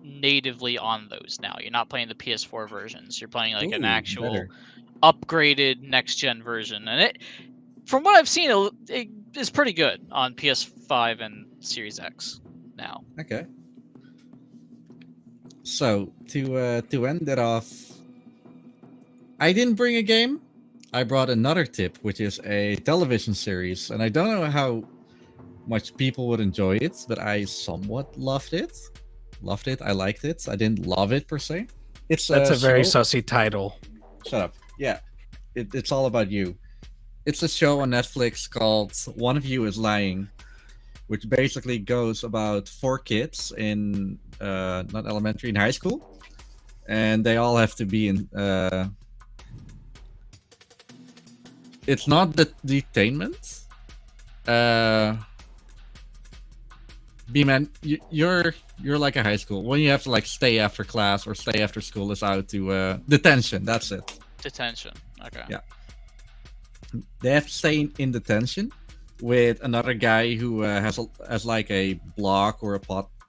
C: natively on those now. You're not playing the PS4 versions. You're playing like an actual
B: better.
C: upgraded next gen version, and it, from what I've seen, it is pretty good on PS5 and Series X now.
B: Okay. So to end it off, I didn't bring a game. I brought another tip, which is a television series, and I don't know how much people would enjoy it, but I somewhat loved it. I liked it. I didn't love it per se.
A: That's a very
B: show.
A: sussy title.
B: Shut up. Yeah, it's all about you. It's a show on Netflix called One of You is Lying, which basically goes about 4 kids in not elementary, in high school, and they all have to be in. It's not the detainment. BmaN, you're like a high school. When you have to like stay after class or stay after school is out to detention. That's it.
C: Detention. Okay.
B: Yeah. They have to stay in detention with another guy who has like a blog or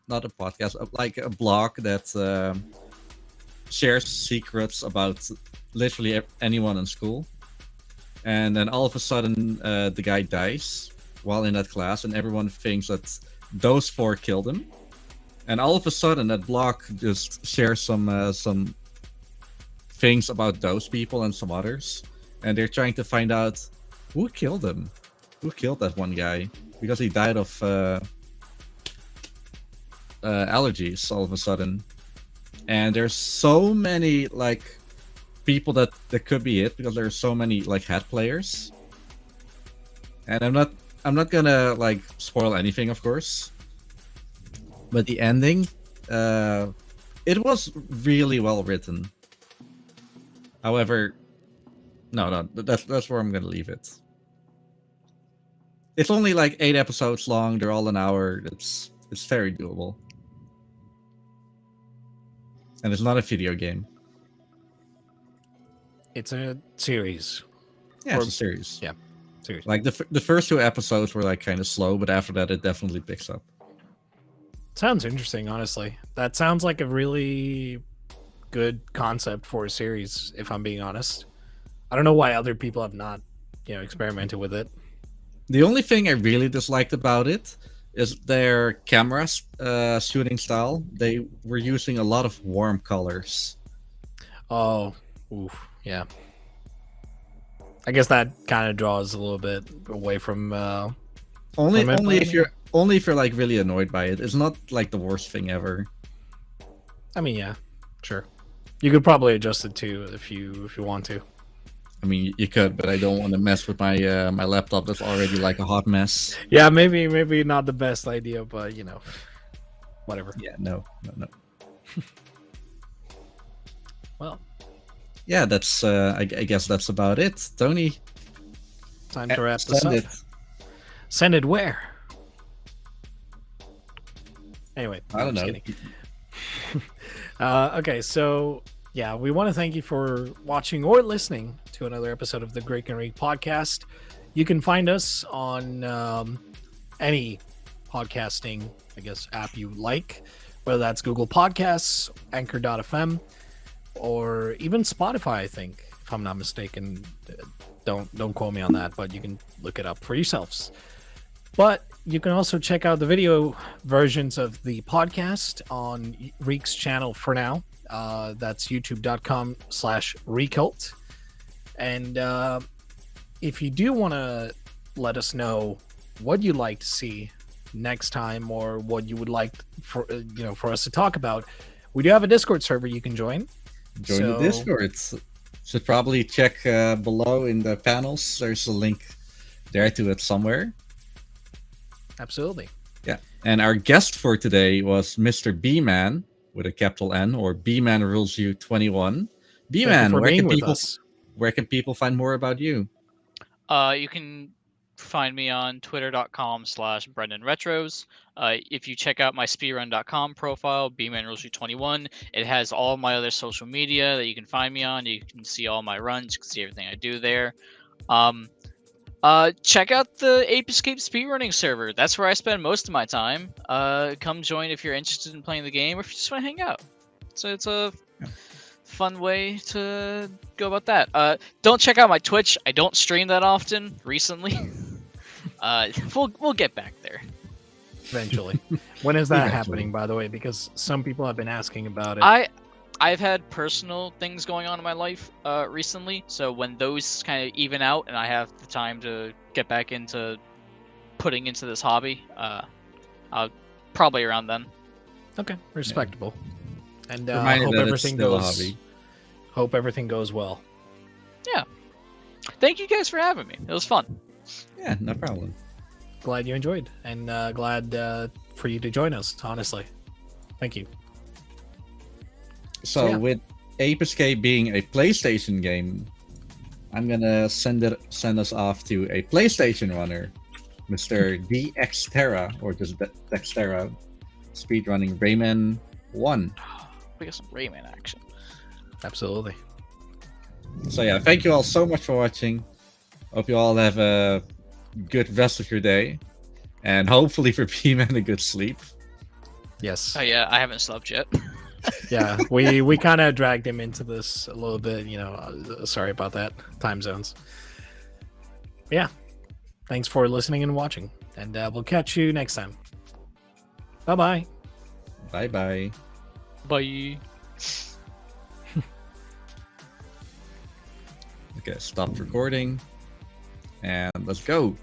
B: not a podcast, like a blog that shares secrets about literally anyone in school. And then all of a sudden, the guy dies while in that class, and everyone thinks that those 4 killed him. And all of a sudden, that blog just shares some things about those people and some others, and they're trying to find out who killed him, who killed that one guy, because he died of allergies all of a sudden. And there's so many like people that could be it, because there's so many like head players. And I'm not gonna like spoil anything, of course, but the ending, it was really well written. However, No, that's where I'm gonna leave it. It's only like 8 episodes long. They're all an hour. It's very doable, and it's not a video game.
A: It's a series.
B: Yeah,
A: Or-
B: it's a series.
A: yeah. Series.
B: Like the first 2 episodes were like kind of slow, but after that, it definitely picks up.
A: Sounds interesting, honestly. That sounds like a really good concept for a series, if I'm being honest. I don't know why other people have not, experimented with it.
B: The only thing I really disliked about it is their camera shooting style. They were using a lot of warm colors.
A: Oh, oof, yeah. I guess that kind of draws a little bit away from.
B: Only
A: From it,
B: only
A: but-
B: if you're like really annoyed by it. It's not like the worst thing ever.
A: I mean, yeah, sure. You could probably adjust it too if you want to.
B: I mean, you could, but I don't want to mess with my my laptop that's already like a hot mess.
A: Yeah, maybe not the best idea, but whatever.
B: Yeah, no.
A: Well,
B: Yeah, that's I guess that's about it. Tony,
A: time to wrap this
B: send
A: up.
B: it.
A: Send it where? Anyway,
B: I don't
A: I'm just
B: know.
A: kidding. Okay, so yeah, we want to thank you for watching or listening to another episode of the Riek and Riek podcast. You can find us on any podcasting, I guess, app you like, whether that's Google Podcasts, Anchor.fm, or even Spotify, I think, if I'm not mistaken. Don't quote me on that, but you can look it up for yourselves. But you can also check out the video versions of the podcast on Riek's channel for now. That's youtube.com/Riekelt. And if you do want to let us know what you'd like to see next time or what you would like for for us to talk about, we do have a Discord server you can join.
B: Join the Discord. Should probably check below in the panels. There's a link there to it somewhere.
A: Absolutely.
B: Yeah. And our guest for today was Mr. BmaN with a capital N, or BmaNRulesYou21. BmaN, where can people find more about you?
C: You can find me on twitter.com/BrendanRetros. If you check out my speedrun.com profile, BmaNRulesYou21, it has all my other social media that you can find me on. You can see all my runs, you can see everything I do there. Check out the Ape Escape speedrunning server. That's where I spend most of my time. Come join if you're interested in playing the game or if you just want to hang out. So it's a fun way to go about that. Don't check out my Twitch. I don't stream that often recently. We'll get back there
A: Eventually. When is that
B: Eventually.
A: happening, by the way? Because some people have been asking about it.
C: I've had personal things going on in my life recently, so when those kind of even out and I have the time to get back into putting into this hobby, I'll probably around then.
A: Okay, respectable. And
B: Reminded
A: hope
B: that it's
A: everything
B: still a
A: goes.
B: hobby.
A: Hope everything goes well.
C: Thank you guys for having me. It was fun.
B: Yeah, no problem.
A: Glad you enjoyed, and glad for you to join us. Honestly, thank you.
B: So
A: Yeah.
B: with Ape Escape being a PlayStation game, I'm gonna send us off to a PlayStation runner, Mr. Dexterra, or just Dexterra, speedrunning Rayman 1.
C: We got some Rayman action.
A: Absolutely.
B: So yeah, thank you all so much for watching. Hope you all have a good rest of your day, and hopefully for BmaN a good sleep.
A: Yes.
C: Oh yeah, I haven't slept yet.
A: Yeah. We kind of dragged him into this a little bit. Sorry about that. Time zones. Yeah. Thanks for listening and watching, and we'll catch you next time. Bye-bye.
B: Bye bye.
C: Bye.
B: Okay, stop recording, and let's go.